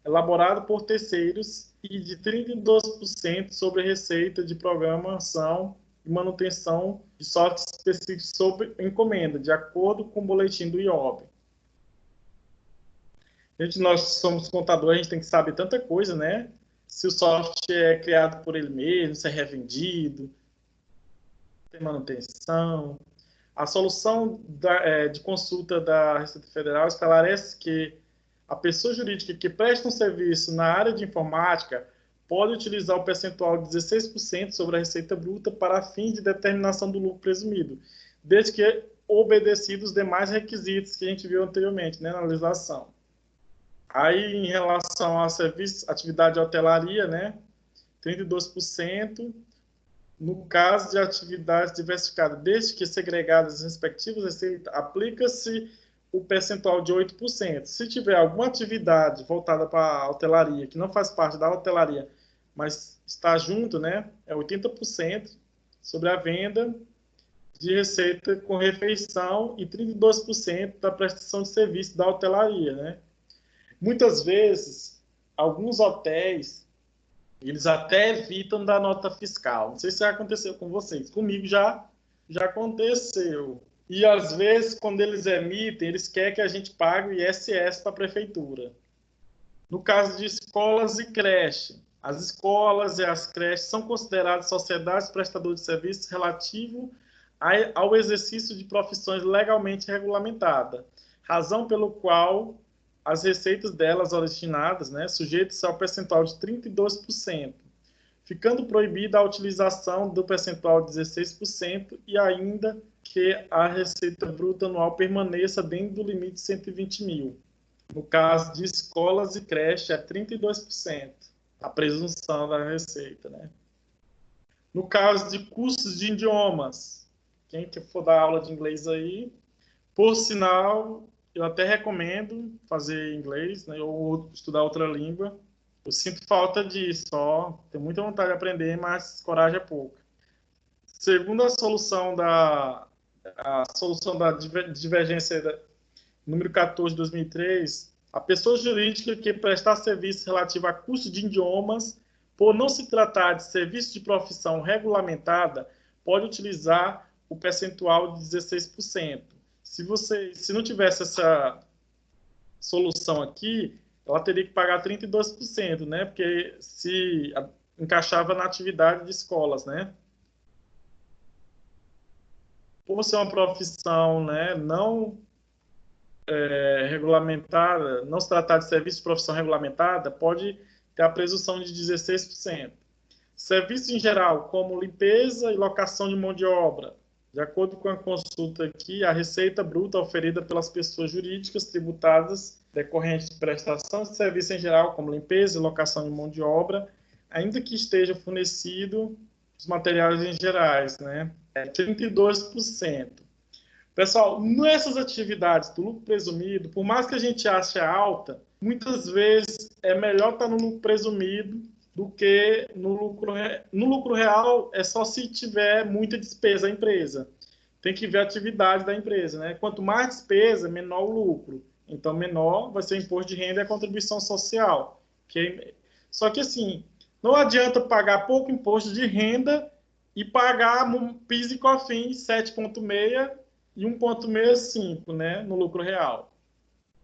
elaborado por terceiros e de 32% sobre a receita de programação e manutenção de software específico sob encomenda, de acordo com o boletim do IOB. Gente, nós somos contadores, a gente tem que saber tanta coisa, né? Se o software é criado por ele mesmo, se é revendido, tem manutenção. A solução de consulta da Receita Federal esclarece que a pessoa jurídica que presta um serviço na área de informática pode utilizar o percentual de 16% sobre a receita bruta para fins de determinação do lucro presumido, desde que obedecidos os demais requisitos que a gente viu anteriormente, né, na legislação. Aí, em relação a serviço, atividade de hotelaria, né, 32%. No caso de atividades diversificadas, desde que segregadas as respectivas receitas, aplica-se o percentual de 8%. Se tiver alguma atividade voltada para a hotelaria, que não faz parte da hotelaria, mas está junto, né, é 80% sobre a venda de receita com refeição e 32% da prestação de serviço da hotelaria, né? Muitas vezes, alguns hotéis, eles até evitam dar nota fiscal. Não sei se já aconteceu com vocês. Comigo já aconteceu. E, às vezes, quando eles emitem, eles querem que a gente pague o ISS para a prefeitura. No caso de escolas e creche, as escolas e as creches são consideradas sociedades prestadoras de serviços relativo ao exercício de profissões legalmente regulamentadas, razão pelo qual as receitas delas originadas, né, sujeitas ao percentual de 32%, ficando proibida a utilização do percentual de 16% e ainda que a receita bruta anual permaneça dentro do limite de 120 mil. No caso de escolas e creche, é 32%, a presunção da receita, né? No caso de cursos de idiomas, quem for dar aula de inglês aí, por sinal, eu até recomendo fazer inglês, né, ou estudar outra língua. Eu sinto falta disso, tenho muita vontade de aprender, mas coragem é pouca. Segundo a solução da divergência número 14 de 2003, a pessoa jurídica que prestar serviço relativo a curso de idiomas, por não se tratar de serviço de profissão regulamentada, pode utilizar o percentual de 16%. Se não tivesse essa solução aqui, ela teria que pagar 32%, né? Porque se encaixava na atividade de escolas, né? Por ser uma profissão, né, não regulamentada, não se tratar de serviço de profissão regulamentada, pode ter a presunção de 16%. Serviços em geral, como limpeza e locação de mão de obra. De acordo com a consulta aqui, a receita bruta oferida pelas pessoas jurídicas tributadas decorrente de prestação de serviço em geral, como limpeza e locação de mão de obra, ainda que esteja fornecido os materiais em gerais, né? É 32%. Pessoal, nessas atividades do lucro presumido, por mais que a gente ache alta, muitas vezes é melhor estar no lucro presumido do que no lucro. No lucro real é só se tiver muita despesa a empresa. Tem que ver a atividade da empresa, né? Quanto mais despesa, menor o lucro. Então, menor vai ser o imposto de renda e a contribuição social. Só que, assim, não adianta pagar pouco imposto de renda e pagar PIS e COFINS 7,6 e 1,65, né, no lucro real.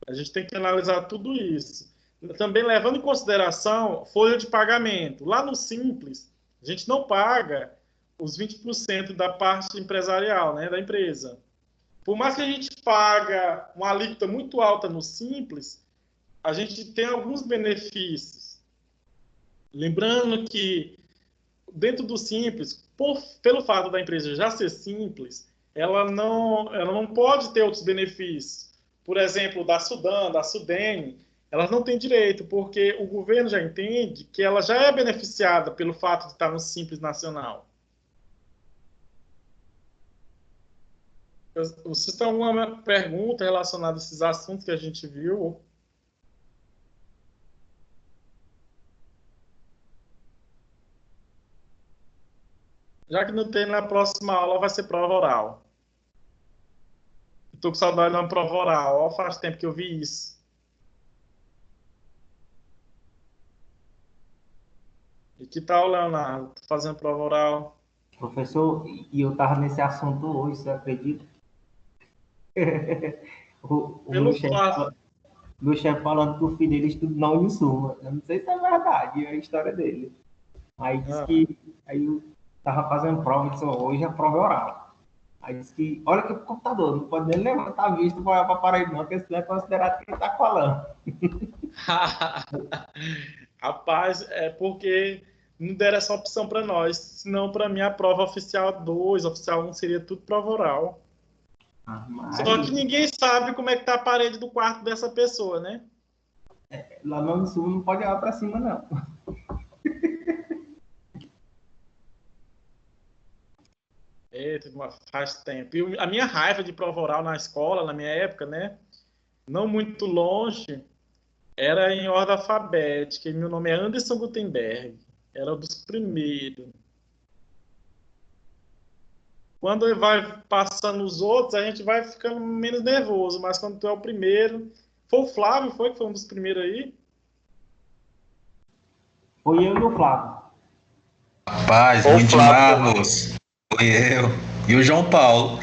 A gente tem que analisar tudo isso. Também levando em consideração folha de pagamento. Lá no Simples, a gente não paga os 20% da parte empresarial, né, da empresa. Por mais que a gente paga uma alíquota muito alta no Simples, a gente tem alguns benefícios. Lembrando que dentro do Simples, pelo fato da empresa já ser simples, ela não pode ter outros benefícios. Por exemplo, da Sudan, da Sudene, elas não têm direito, porque o governo já entende que ela já é beneficiada pelo fato de estar no Simples Nacional. Vocês têm alguma pergunta relacionada a esses assuntos que a gente viu? Já que não tem, na próxima aula vai ser prova oral. Estou com saudade de uma prova oral. Ó, faz tempo que eu vi isso. E que tal, Leonardo? Fazendo prova oral? Professor, e eu estava nesse assunto hoje, você acredita? o Pelo meu chefe falando que o filho dele estuda na Unisuma. Eu não sei se é verdade, é a história dele. Aí disse que aí eu estava fazendo prova e disse, hoje a prova é oral. Aí disse que, olha que o computador, não pode nem levantar a vista para olhar para a parede, não, porque isso não é considerado que ele está falando. Rapaz, é porque não deram essa opção para nós. Senão, para mim, a prova oficial 2, oficial 1 seria tudo prova oral. Só que ninguém sabe como é que tá a parede do quarto dessa pessoa, né? Lá no Sul não pode olhar para cima, não. Eita, faz tempo. E a minha raiva de prova oral na escola, na minha época, né? Não muito longe, era em ordem alfabética. E meu nome é Anderson Gutenberg. Era um dos primeiros. Quando vai passando os outros, a gente vai ficando menos nervoso. Mas quando tu é o primeiro... Foi o Flávio, foi que foi um dos primeiros aí? Foi eu e o Flávio. Rapaz, muito demais, moço. Foi eu. E o João Paulo.